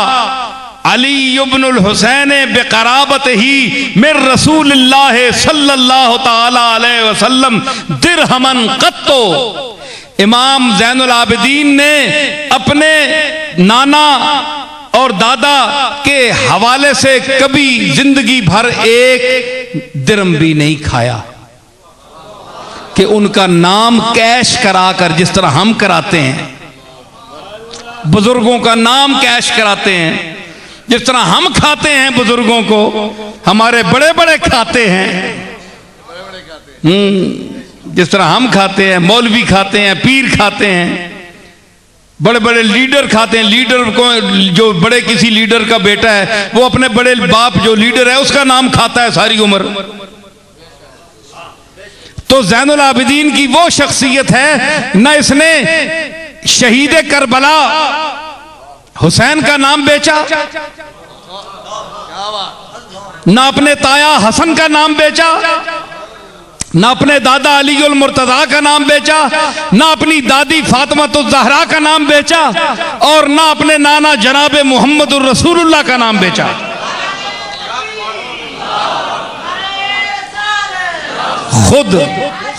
[SPEAKER 1] अली इब्नुल हुसैन बेक़राबत ही मिर रसूलिल्लाह सल्लल्लाहु ताला अलैहि वसल्लम दिरहमन कत्तो। इमाम ज़ैनुल आबिदीन ने अपने नाना और दादा के हवाले से कभी जिंदगी भर एक दिरहम भी नहीं खाया कि उनका नाम कैश कराकर, जिस तरह हम कराते हैं, बुजुर्गों का नाम कैश कराते हैं, जिस तरह हम खाते हैं बुजुर्गों को, हमारे बड़े बड़े खाते हैं, जिस तरह हम खाते हैं, मौलवी खाते हैं, पीर खाते हैं, बड़े बड़े लीडर खाते हैं। लीडर को, जो बड़े किसी लीडर का बेटा है, वो अपने बड़े बाप जो लीडर है उसका नाम खाता है सारी उम्र। तो ज़ैनुल आबिदीन की वो शख्सियत है, न इसने शहीद करबला हुसैन का नाम बेचा, न अपने ताया हसन का नाम बेचा, न अपने दादा अली उल मुर्तज़ा का नाम बेचा, न अपनी दादी फातिमातुज़ ज़हरा का नाम बेचा, और न अपने नाना जनाब मुहम्मदुर रसूलुल्लाह का नाम बेचा।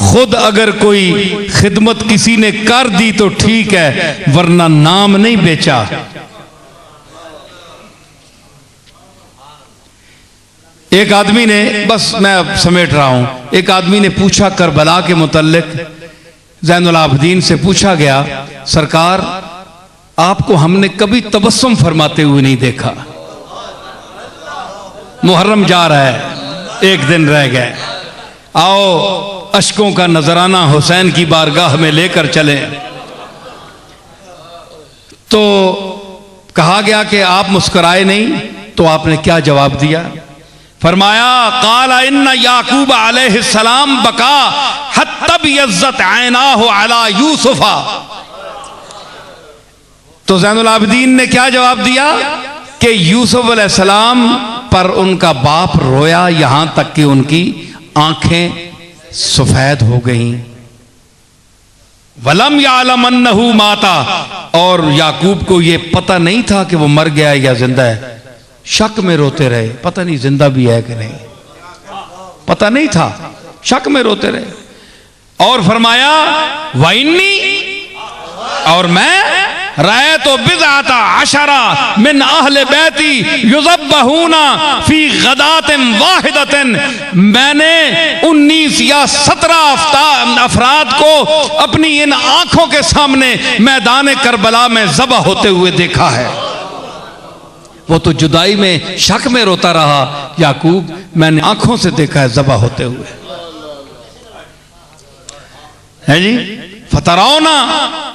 [SPEAKER 1] खुद अगर कोई खिदमत किसी ने कर दी तो ठीक है, वरना नाम नहीं बेचा। एक आदमी ने, बस मैं अब समेट रहा हूं, एक आदमी ने पूछा करबला के मुतल्लिक, ज़ैनुल आबिदीन से पूछा गया, सरकार आपको हमने कभी तबस्सुम फरमाते हुए नहीं देखा। मुहर्रम जा रहा है, एक दिन रह गए, आओ अश्कों का नजराना हुसैन की बारगाह में लेकर चले। तो कहा गया कि आप मुस्कुराए नहीं, तो आपने क्या जवाब दिया? फरमाया, काला इन्ना याकूब अलैहिस्सलाम बका हत्ता बियज़्ज़त ऐनाहु अला यूसुफा। तो ज़ैनुल आबिदीन ने क्या जवाब दिया कि यूसुफ अलैहिस्सलाम पर उनका बाप रोया, यहां तक कि उनकी आंखें सफेद हो गईं। वलम यालम अन्नहु माता, और याकूब को यह पता नहीं था कि वो मर गया या जिंदा है। शक में रोते रहे, पता नहीं जिंदा भी है कि नहीं, पता नहीं था, शक में रोते रहे। और फरमाया, वइन्नी, और मैं राय तो बिज़अता अशरा मिन अहले बैती युज़ब्बहूना फी गदातिन वाहिदतिन, मैंने 19 या 17 अफराद को अपनी इन आंखों के सामने मैदान करबला में ज़बह होते हुए देखा है। वो तो जुदाई में शक में रोता रहा, याकूब मैंने आंखों से देखा है ज़बह होते हुए, है जी। फतरौना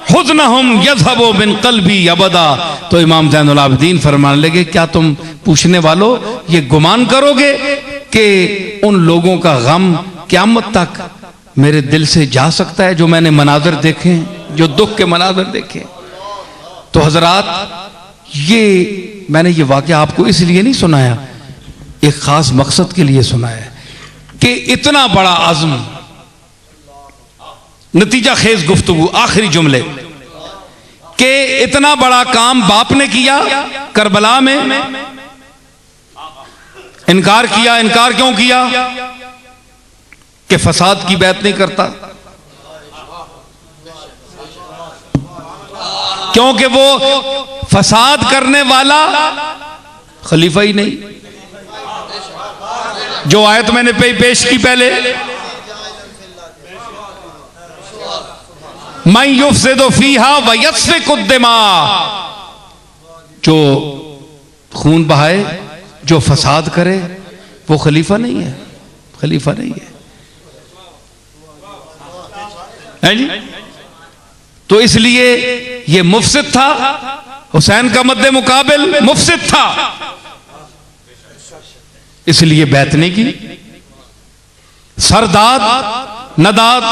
[SPEAKER 1] हुज़्नहुम यज़हबु मिन क़ल्बी अबदा। तो इमाम ज़ैनुल आबिदीन फरमाने लगे, क्या तुम पूछने वालों ये गुमान करोगे कि उन लोगों का गम क़यामत तक मेरे दिल से जा सकता है, जो मैंने मनाज़र देखे, जो दुख के मनाज़र देखे। तो हज़रात, ये मैंने ये वाक़या आपको इसलिए नहीं सुनाया, एक ख़ास मकसद के लिए सुनाया कि इतना बड़ा अज़्म, नतीजा खेज गुफ्तगू, आखिरी जुमले, कि इतना बड़ा काम बाप ने किया करबला में, इनकार किया। इनकार क्यों किया? कि फसाद की बैत नहीं करता, क्योंकि वो फसाद करने वाला खलीफा ही नहीं। जो आयत मैंने पेश की पहले, मैं युफ्सिदु फीहा व यस्फिकु दिमा, जो खून बहाए, जो फसाद करे, वो खलीफा नहीं है, खलीफा नहीं है जी। तो इसलिए ये मुफसिद था, हुसैन का मद्दे मुकाबिल मुफसिद था, इसलिए बैत नहीं की। सरदाद नदाद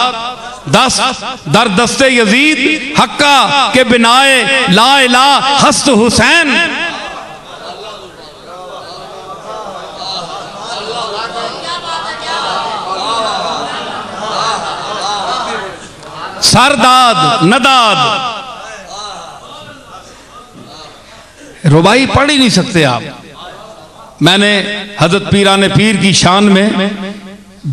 [SPEAKER 1] दर दस्ते यजीद हक्का के बिनाए ला इला हस्त हुसैन। सरदाद नदाद रुबाई पढ़ ही नहीं सकते आप। मैंने हजरत पीराने पीर की शान में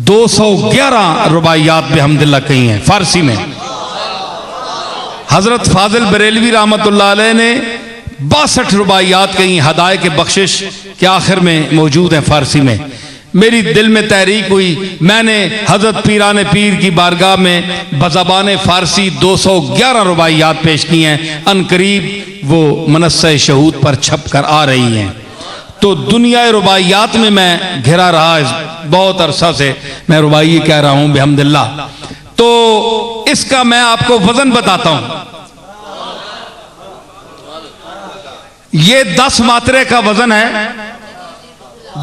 [SPEAKER 1] 211 रुबाइयात बिहम्दिल्लाह कही हैं फारसी में। हजरत फाजिल बरेलवी रहमतुल्लाह अलैह ने 62 रुबाइयात कही हदाए के बख्शिश के आखिर में मौजूद है फारसी में। मेरी दिल में तहरीक हुई, मैंने हजरत पीराने पीर की बारगाह में बज़बान फारसी 211 रुबाइयात पेश की हैं। अनकरीब वो मनस्से शहूद पर छप कर आ रही हैं। तो दुनिया रुबाइयात में मैं घिरा रहा, बहुत अरसा से मैं रुबाई कह रहा हूं बिहम्दिल्लाह। तो इसका मैं आपको वजन बताता हूं। ये 10 मात्रे का वजन है,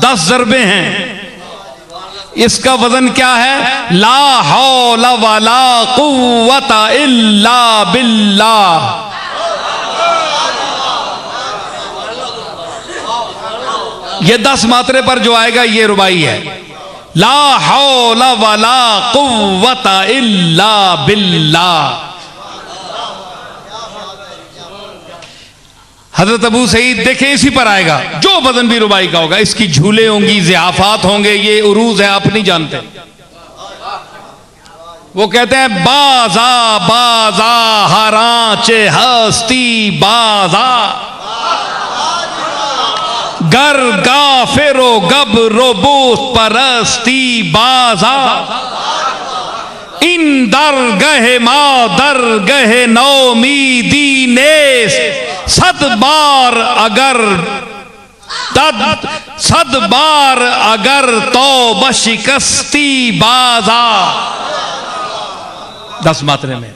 [SPEAKER 1] 10 ज़रबे हैं। इसका वजन क्या है? ला हौला वला कुव्वता इल्ला बिल्लाह। ये 10 मात्रे पर जो आएगा ये रुबाई है। ला हौला वला कुव्वता इल्ला बिल्लाह। हजरत अबू सईद देखें इसी पर आएगा, जो वजन भी रुबाई का होगा। इसकी झूले होंगी, ज़ियाफ़ात होंगे, ये उरूज है, आप नहीं जानते। वो कहते हैं बाजा बाजा हराचे हस्ती बाजा, गर गाफिरो गबरो बूत परस्ती बाजा, इन दर गहे मा दर गहे नौमीदी नेस, सद बार अगर तद सद बार अगर तो बशिकस्ती बाजा। 10 मात्रे में।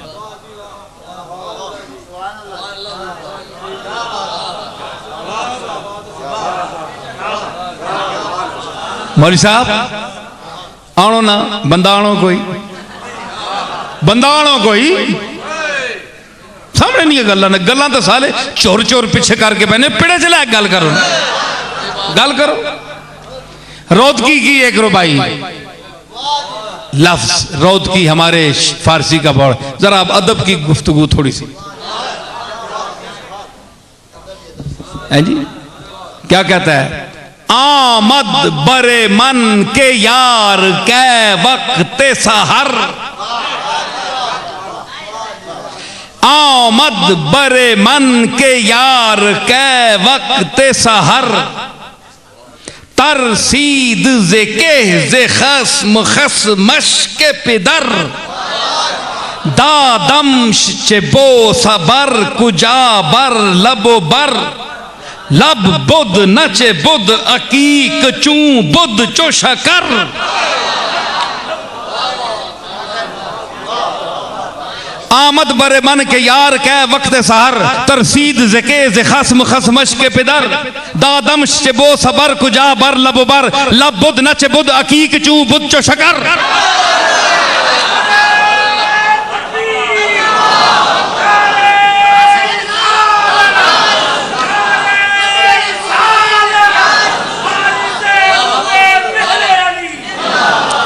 [SPEAKER 1] मौलवी साहब आणो ना, बंदा आणो, कोई बंदा आणो, कोई सामने नहीं गल्ला ने गल्ला तो साले चोर चोर पीछे करके पहने पिड़े चला। गल करो, गल करो। रोदकी की एक रुबाई, लफ्ज रोदकी हमारे फारसी का पढ़, जरा अब अदब की गुफ्तगू थोड़ी सी है जी। क्या कहता है? आमद बरे मन के यार कै वक्त सहर, आमद बरे मन के यार कै वक्त सहर, तरसीद जे के जे खस्म खसमश के पिदर, दादम चे बो सबर कुजा बर लबो बर, लब बुद नचे बुद अकीक चू बुद चो शकर, आमद बरे मन के यार कै वक्त सहर, तरसीद जके जे खस्म खसमश के पिदर, दादम शबो सबर कुजा बर लब बर, लब बुद नच बुद अकीक चू बुद चो शकर।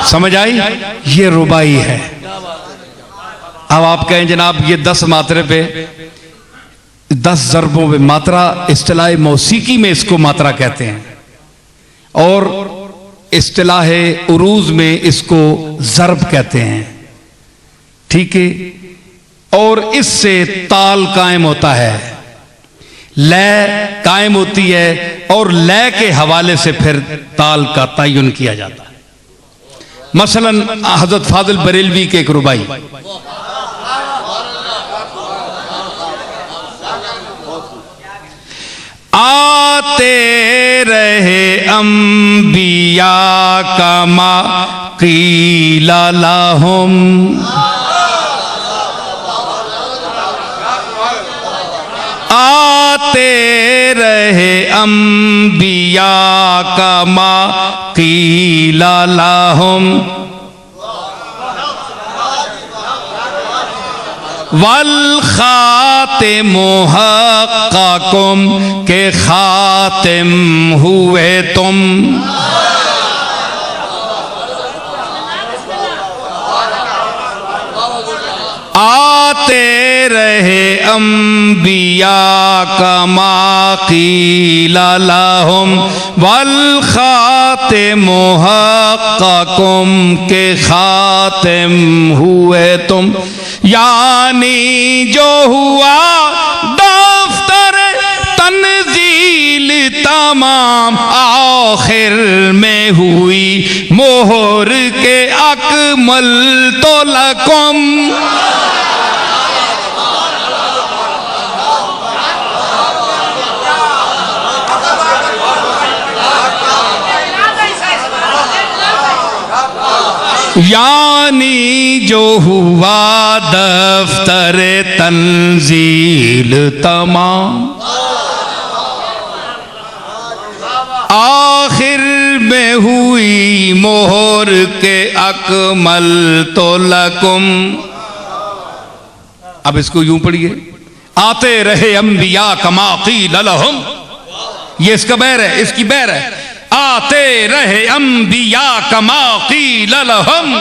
[SPEAKER 1] समझ आई? ये रुबाई है। अब आप कहें जनाब ये 10 मात्रे पे 10 ज़रबों पे मात्रा, इस्तिलाह मौसीकी में इसको मात्रा कहते हैं और इस्तिलाह उरूज में इसको ज़रब कहते हैं। ठीक है? और इससे ताल कायम होता है, लय कायम होती है और लय के हवाले से फिर ताल का तयन किया जाता है। मसलन हजरत फाजिल बरेलवी के एक रुबाई, आते रहे अंबिया कमा कीला लहुम, आते रहे अंबिया कमा कीला लहुम, वल खातिमु हक़्क़कुम के खातिम हुए तुम, आते रहे अम्बिया कमा क़ीला लहुम वल ख़ातिमु हक़्क़ुम के ख़ातिम हुए तुम, यानी जो हुआ दफ्तर तंजील तमाम आखिर में हुई मोहर के अकमल तो लकुम। यानी जो हुआ दफ्तर तंजील तमाम आखिर में हुई मोहर के अकमल तो लकुम। अब इसको यूं पढ़िए, आते रहे अंबिया कमा क़ीला लहुम, ये इसका बैर है, इसकी बैर है। आते रहे अंबिया कमा क़ीला लहुम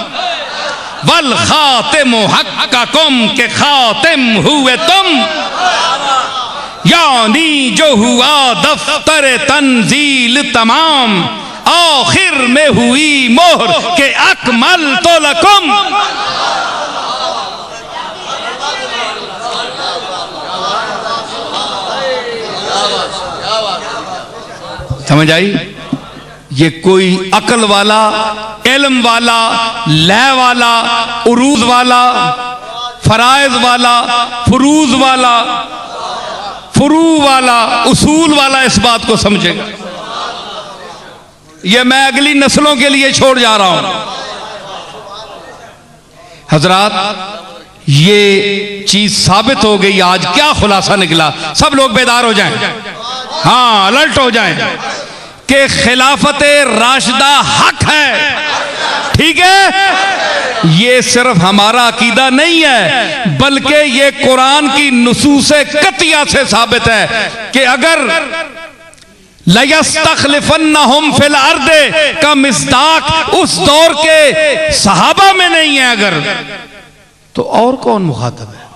[SPEAKER 1] वल ख़ातिमु हक़्क़ुम के ख़ातिम हुए तुम, यानी जो हुआ दफ्तर तंजील तमाम आखिर में हुई मोहर के अकमल तो लकुम। समझ आई? ये कोई अकल वाला, इल्म वाला, लय वाला, उरूज वाला, फराइज वाला, फुरूज वाला, फुरू वाला, उसूल वाला इस बात को समझेगा। ये मैं अगली नस्लों के लिए छोड़ जा रहा हूं। हजरात, ये चीज साबित हो गई। आज क्या खुलासा निकला? सब लोग बेदार हो जाएं, हाँ अलर्ट हो जाएं कि खिलाफत राशिदा हक है। ठीक है, ये सिर्फ हमारा अकीदा नहीं है, बल्कि ये कुरान की नुसूस कतिया से साबित है कि अगर लयस्तखलिफन्नहुम फिल अर्दे का मिस्दाक उस दौर के सहाबा में नहीं है अगर, तो और कौन मुखातब है?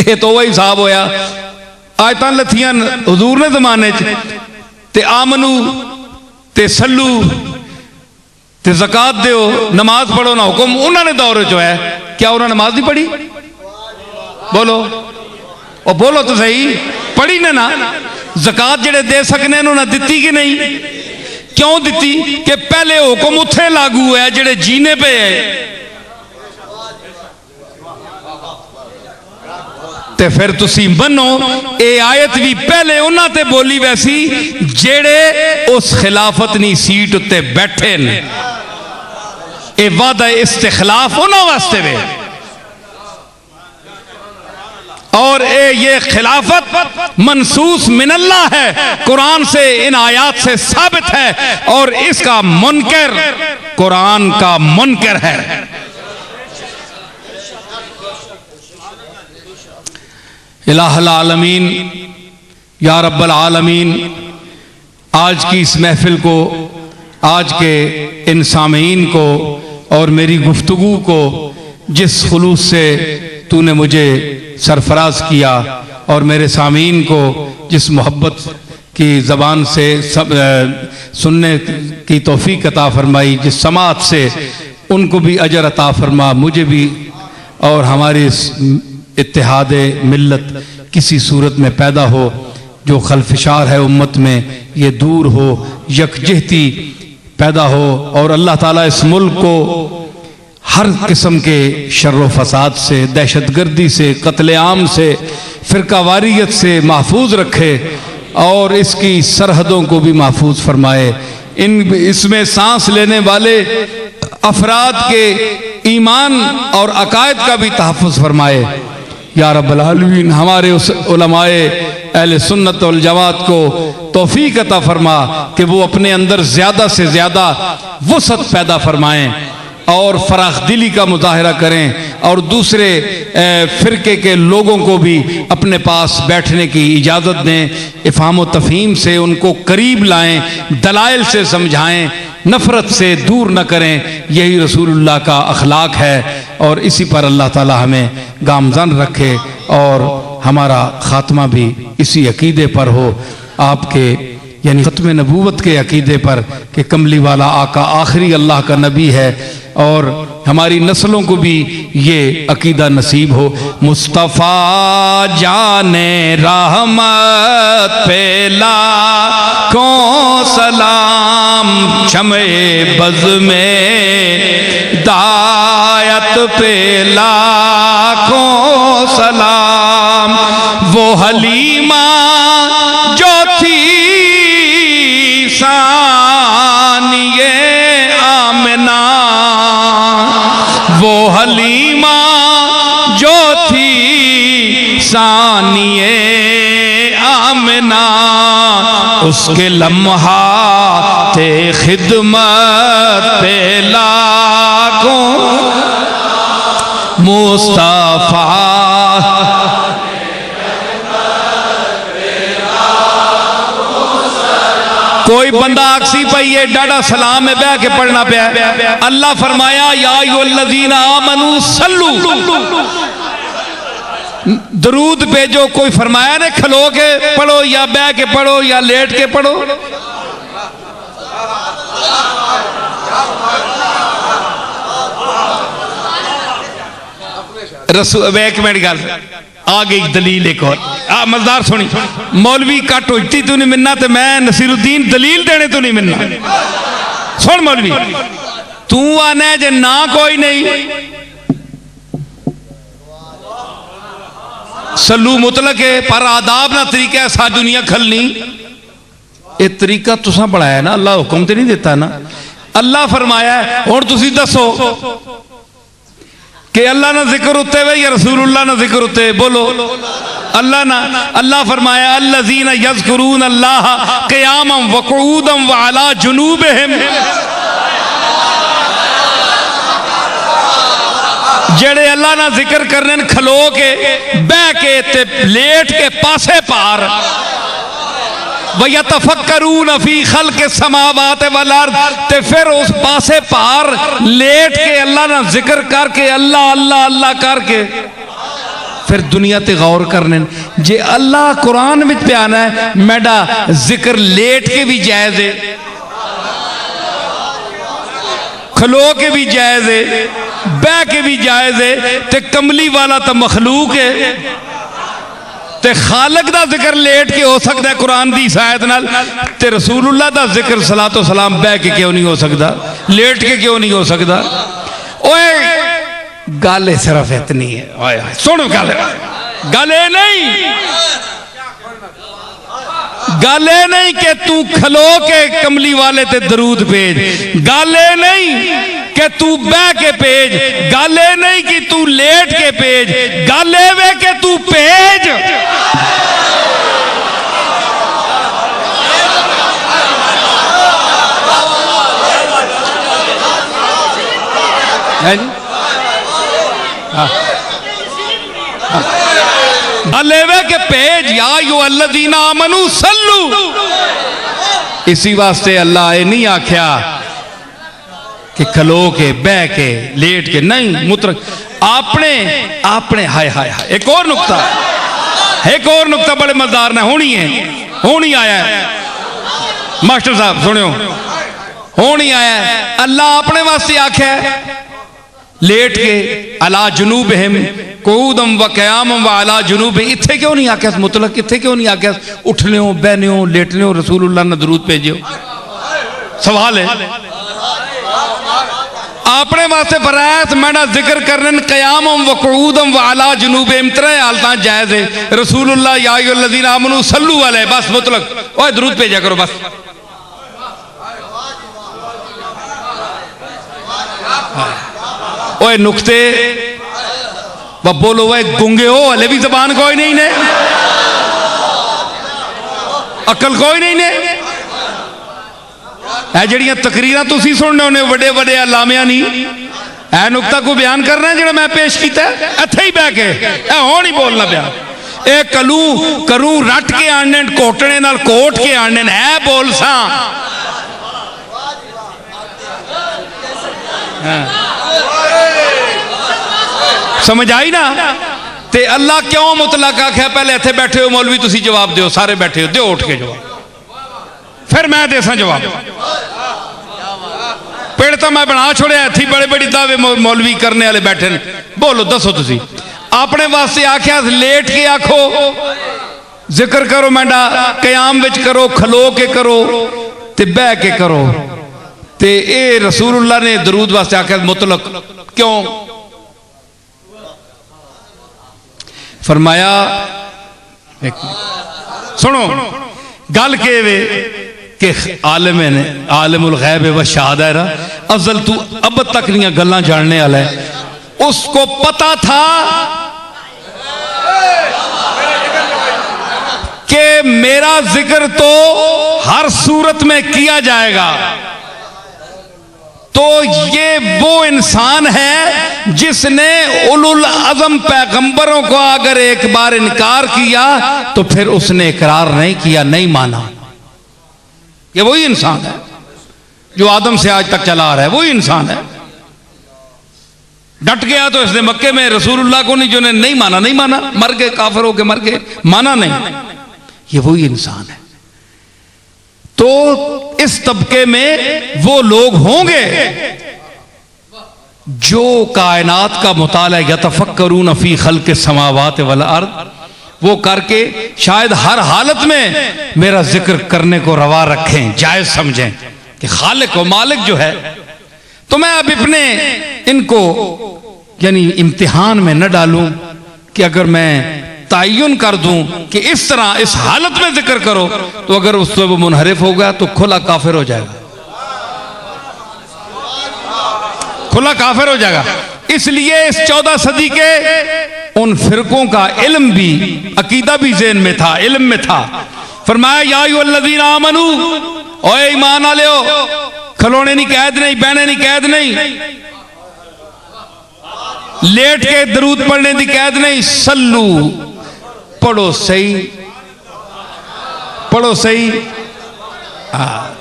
[SPEAKER 1] ये तो वही साहब होया आयतां लथियां हुजूर ने जमाने च ते आमनू ते सल्लू ते ज़कात दियो, नमाज पढ़ो ना हुक्म उन्होंने दौर जो है। क्या उन्होंने नमाज नहीं पढ़ी? बोलो, और बोलो तो सही, पढ़ी ने ना। ज़कात जेड़े दे सकने उन्होंने दिती कि नहीं? क्यों दिती? कि पहले हुक्म उत्थे लागू है जेड़े जीने पे है, ते फिर तुसी मनो ये आयत भी पहले उन्हां ते बोली वैसी जेड़े उस खिलाफत नी सीट उत्ते बैठे ने। ये वादा इस्तिखलाफ उन्हां वास्ते वे, और ये खिलाफत मनसूस मिनल्लाह है, कुरान से इन आयात से साबित है, और इसका मुनकर कुरान का मुनकर है। इलाहुल आलमीन, या रब्बल आलमीन, आज की इस महफिल को, आज के इन सामीन को और मेरी गुफ्तगू को जिस खुलूस से तूने मुझे सरफराज किया, और मेरे सामीन को जिस मोहब्बत की ज़बान से सब सुनने की तौफीक अता फरमाई, जिस समात से उनको भी अजर अता फरमा, मुझे भी और हमारी इत्तेहाद मिल्लत किसी सूरत में पैदा हो, जो खलफिशार है उम्मत में ये दूर हो, यकजहती पैदा हो, और अल्लाह ताला इस मुल्क को हर किस्म के शर्र फसाद से, दहशतगर्दी से, कत्लेआम से, फ़िरकावारियत से महफूज रखे, और इसकी सरहदों को भी महफूज फरमाए। इसमें सांस लेने वाले अफराद के ईमान और अकायद का भी तहफ़्फ़ुज़ फरमाए। या रब्बल आलमीन, हमारे उस उलमाए अहले सुन्नत वल जमात को तौफीक अता फरमा कि वो अपने अंदर ज़्यादा से ज़्यादा वसअत पैदा फरमाएँ और फराख दिली का मुजाहरा करें, और दूसरे फ़िरके के लोगों को भी अपने पास बैठने की इजाज़त दें, इफ़हाम व तफ़हीम से उनको करीब लाएं, दलाइल से समझाएं, नफ़रत से दूर न करें। यही रसूलुल्लाह का अखलाक है। और इसी पर अल्लाह ताला हमें गामजन रखे और हमारा ख़ात्मा भी इसी अकीदे पर हो, आपके यानी ख़त्म नबूवत के अकीदे पर कि कमली वाला आका आखिरी अल्लाह का नबी है और हमारी नस्लों को भी ये अकीदा नसीब हो। मुस्तफ़ा जाने रहमत पे लाखों सलाम, शमे बज़ में दायत पे लाखों सलाम। वो हलीमा जो थी सानिए आमना, वो हलीमा जो थी सानिए आमना, उसके लम्हाते खिदमत पे लाखों मुस्तफा। कोई बंदा अक्सी पाइए डाडा सलाम में बह के पढ़ना पाया। अल्लाह फरमाया या अय्युहल्लज़ीना आमनू सल्लू, दरूद भेजो। कोई फरमाया ने खलो के पढ़ो या बह के पढ़ो या लेट के पढ़ो। रसूल एक मिनट गल आ गई दलील एक और मजदार सुनी। मौलवी कट उजती तू नहीं मिलना तो मैं नसीरुद्दीन दलील देने तू नहीं मिलना। सुन मौलवी, तू आना जे ना कोई नहीं सल्लू मुतलक है पर आदाब ना तरीका है सा दुनिया खलनी। ये तरीका तुसा बढ़ाया ना, अल्लाह हुक्म तो नहीं देता ना। अल्लाह फरमाया और तुसी दसो कि अल्लाह ना जिक्र उत्ते वे या रसूलुल्लाह ना जिक्र उत्ते? बोलो अल्लाह ना। अल्लाह फरमाया अल्लज़ीना यज़कुरून अल्लाह क़ियामन व क़ुऊदन व अला जुनूबिहिम, जेड़े अल्लाह ना जिक्र करने खलो के बह के ते लेट के पासे पार। वयतफक्करून फी खल्क़ि समावाति वल अर्द, ते फिर उस पासे पार लेट के अल्लाह ना जिक्र करके अल्लाह अल्लाह अल्लाह करके फिर दुनिया ते गौर करने। जे अल्लाह कुरान में प्याना है मेरा जिक्र लेट के भी जायज है, खलो के भी जायज है, बह के भी जायज है। ते कमली वाला तो मखलूक है, ते खालक दा जिक्र लेट के हो सकता है कुरान दी हिदायत नाल, ते रसूलुल्लाह दा जिक्र सलातो सलाम बह के क्यों नहीं हो सकता, लेट के क्यों नहीं हो सकता? ओए गल सिर्फ इतनी है। ओए सुन गल, गल नहीं कि तू खलो के कमली वाले ते दरूद भेज, गल नहीं कि तू बह के भेज, गल नहीं कि तू लेट के भेज, गल वे कि तू भेज। अलेवे के पेज या अय्युहल्लज़ीना आमनू सल्लू। इसी वास्ते अल्लाह ये नहीं आख्या कि खलो के बह के लेट के, नहीं मुतलक आपने आपने। हाय हाय हाय, एक और नुक्ता बड़े मजेदार ने होनी आया है मास्टर साहब सुनियो, होनी आया है। अल्लाह अपने वास्ते आख्या लेट के अला जुनूबिहिम क़ुऊदन व क़ियामन व अला जुनूबिहिम। इत्थे क्यों नहीं आख्या मुतलक? इत्थे क्यों नहीं आख्या उठने हो बहने हो लेटने हो रसूलुल्लाह ने दरूद भेजो? सवाल है। अपने वास्ते फरमाया मैंने जिक्र करने क़ियामन व क़ुऊदन व अला जुनूबिहिम, त्रै हालतां जायज़ है। रसूलुल्लाह या अय्युहल्लज़ीना आमनू सल्लू अलैहि, बस मुतलक ओए दरूद भेजा करो बस। ओए नुक्ते व बोलो ओए गुंगे हो, हले भी जबान कोई नहीं ने, अकल कोई नहीं ने। जड़ियां तकरीरां तुसीं सुनने होने बड़े बड़े अलामियां नहीं, है नुक्ता को बयान करना है जो मैं पेश किया इत्थे ही बह के हो नहीं बोलना पाया। ए करूं रट के आने कोटने नाल कोट के आने है बोल सा। समझ आई ना? ते अल्लाह क्यों मुतलक आख्या? पहले इत्थे बैठे हो मौलवी, तुसी जवाब दो, सारे बैठे हो, दो उठ के जवाब, फिर मैं देसा जवाब। पेड़ तो मैं बना छोड़िया, इत्थे बड़े बड़ी दावे मौलवी करने वाले बैठे ने। बोलो दसो तुसी अपने वास्ते आख्या लेट के आखो, जिक्र करो मैंडा, कयाम विच करो, खलो के करो ते बह के करो। ते ए रसूलुल्लाह ने दरूद वास्ते आख्या मुतलक क्यों? फरमाया सुनो गल के वे कि आलिम ने आलिमुल गैब व शहादा है ना, अज़ल तू अब तक नहीं गल्लां जानने वाला है। उसको पता था कि मेरा जिक्र तो हर सूरत में किया जाएगा। तो ये वो इंसान है जिसने उलुल अज़म पैगंबरों को अगर एक बार इनकार किया तो फिर उसने इकरार नहीं किया, नहीं माना। ये वही इंसान है जो आदम से आज तक चला आ रहा है, वही इंसान है। डट गया तो इसने मक्के में रसूलुल्लाह को नहीं, जो ने नहीं माना, नहीं माना, मर गए, काफिर होके मर गए, माना नहीं। ये वही इंसान है। तो इस तबके में वो लोग होंगे जो कायनात का मुताला यतफक्करून फी खल्क़ि समावात वल अर्द, वो करके शायद हर हालत में मेरा जिक्र करने को रवा रखें, जायज समझें कि खालिक व मालिक जो है। तो मैं अब अपने इनको यानी इम्तिहान में न डालूं कि अगर मैं तयन कर दूं कि इस तरह इस हालत में जिक्र करो, तो अगर उससे वो मुनहरिफ हो गया तो खुला काफिर हो जाएगा, खुला काफिर हो जाएगा। इसलिए इस 14 सदी के उन फिरकों का इल्म भी, अकीदा भी ज़हन में था, इल्म में था। फरमाया या अय्युहल्लज़ीना आमनू, ओए ईमान वाले हो, खलोने नहीं कैद नहीं, बहने नहीं कैद नहीं, लेट के दरूद पढ़ने की कैद नहीं, सल्लू पढ़ो सही, पढ़ो सही।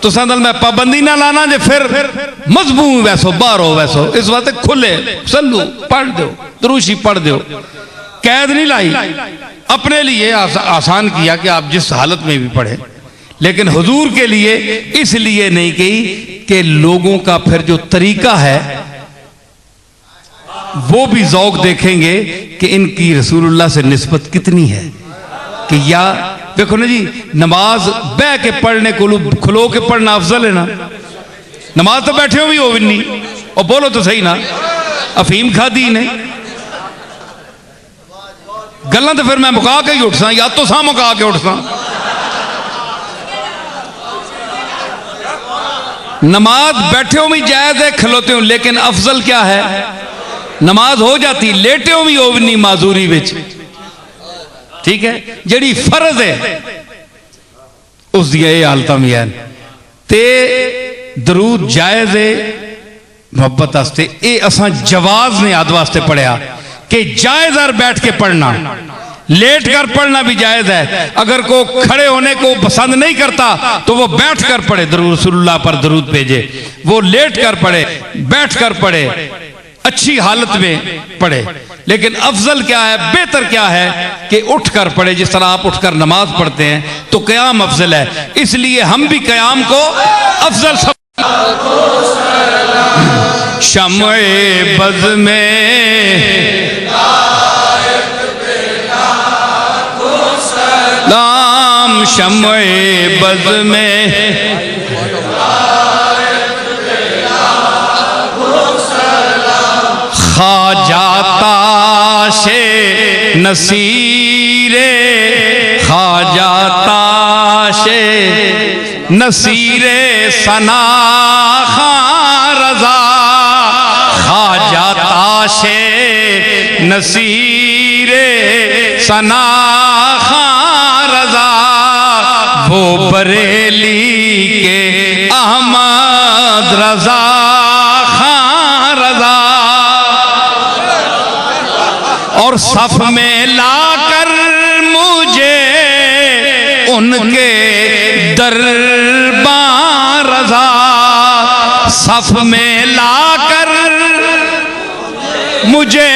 [SPEAKER 1] तुसा दल मैं पाबंदी ना लाना जे फिर मजबूत वैसो बाहर हो वैसो, इस वास्ते खुले सल्लू पढ़ दो, दरूशी पढ़ दो, कैद नहीं लाई। अपने लिए आसान किया कि आप जिस हालत में भी पढ़े, लेकिन हुजूर के लिए इसलिए नहीं कही कि लोगों का फिर जो तरीका है वो भी ज़ौक देखेंगे कि इनकी रसूलुल्लाह से निस्बत कितनी है। कि या देखो ना जी, नमाज बह के पढ़ने को खलो के पढ़ना अफजल है ना। नमाज तो बैठे हो भी हो भी नहीं, और बोलो तो सही ना, अफीम खादी ने गल्लां तो फिर मैं मुका के ही उठ सा, या तो सा मुका के उठ सा। नमाज बैठे हो भी जायज है, खलोते हो, लेकिन अफजल क्या है? नमाज हो जाती लेटे हो भी हो नहीं माजूरी विच, ठीक है। जड़ी फर्ज है उस दिया ये हालत भी है। ते दरूद जायज है मोहब्बत वास्ते, ये असा जवाज ने आद वास्ते पढ़िया कि जायज है बैठ के पढ़ना, लेट कर पढ़ना भी जायज है। अगर को खड़े होने को पसंद नहीं करता तो वो बैठ कर पढ़े, दरूद रसूलुल्लाह पर दरूद भेजे। वो लेट कर पढ़े, बैठ कर पढ़े, अच्छी हालत में पढ़े। लेकिन अफजल क्या है, बेहतर क्या है कि उठकर पढ़े। जिस तरह आप उठकर नमाज पढ़ते हैं तो क़याम अफजल है, इसलिए हम भी क़याम को अफजल शम्ए बज़ में लाम, शम्ए बज़ में खाजाता से नसीरे, खाजाता से नसीरे सना खां रजा, खाजाता से नसीरे सना खां रजा, वो बरेली के अहमद रजा खां रजा। और सफ में लाकर मुझे उनके दरबार रजा, सफ में लाकर मुझे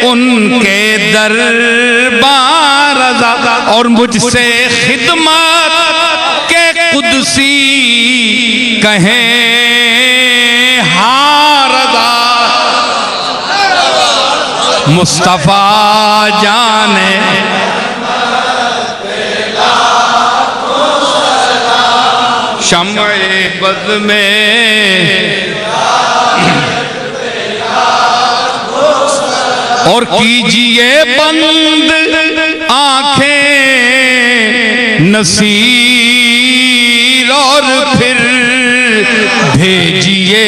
[SPEAKER 1] उनके दरबार रज़ा और मुझसे खिदमत के कुदसी कहें हाँ रज़ा। मुस्तफा जाने शम्ए बज़ में और कीजिए बंद आंखें नसीर और फिर भेजिए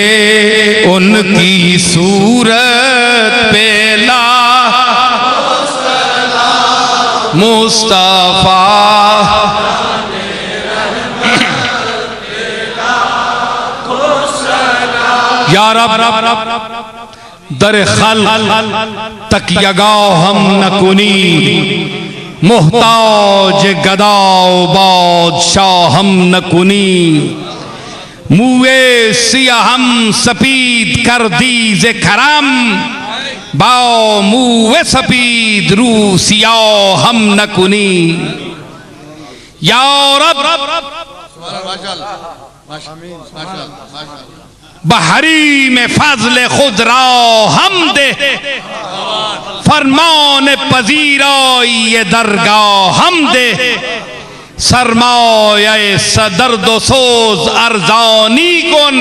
[SPEAKER 1] उनकी सूरत पे ला मुस्तफा। या रब दर खल तक यगाओ हम न कुनी मोहताज गदाओ बादशाह हम न कुनी मुए सिया हम सपीद कर दीजे करम बाओ मुए सपीद रू सियाओ हम न कुनी। या रब बहरी में फजल खुद राव हम दे फरमान पजीरा ये दरगाह हम दे सरमाए सदर्द सोज अर्जानी कुन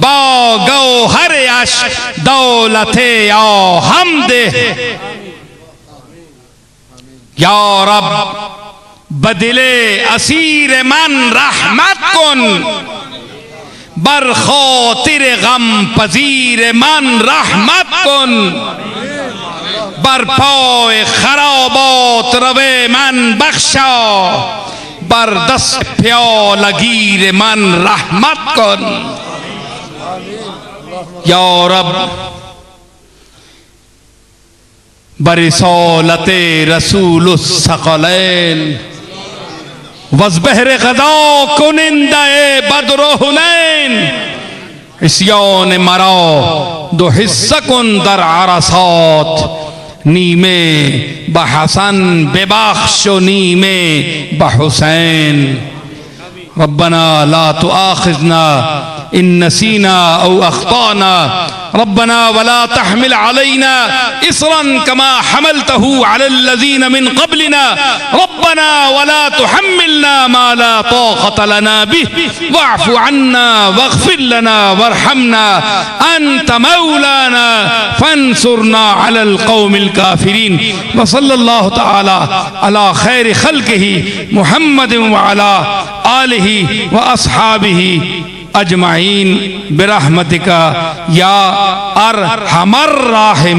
[SPEAKER 1] बागो हर यश दौलते आओ हम दे। या रब बदले असीर मन रहमत कुन बरखोतिर गम पजीर मन रहमत कुन बरपाए खराबत रवे मन बख्शा बरदस्त प्यो लगीर मन रहमत कुन। या रब बरिसौलते रसूलुस सकलैन वज़बहर गदा कुनिंदाए बद्र हुनैन इस्यान मराओ दो हिस्सा कुन दर अरसात नीमे बहसन बेबख्शो नीमे बहुसैन। रब्बना ला तुआखिज़ना इन नसीना औ अख्ताना रब्बना वला तहमिल अलैना इसरन कमा हमलतहु अलल्लज़ीना मिन क़ब्लिना रब्बना वला तुहम्मिलना मा ला ताक़त लना बिहि वअफ़ु अन्ना वग़फ़िर लना वरहमना अंत मौलाना फंसुरना अलल क़ौमिल काफ़िरीन। व सल्लल्लाहु तआला अला खैर खल्क़िही मुहम्मदिन व अला आलिही व अस्हाबिही अजमाइन बिरहमतिका या अरहमर राहिमीन।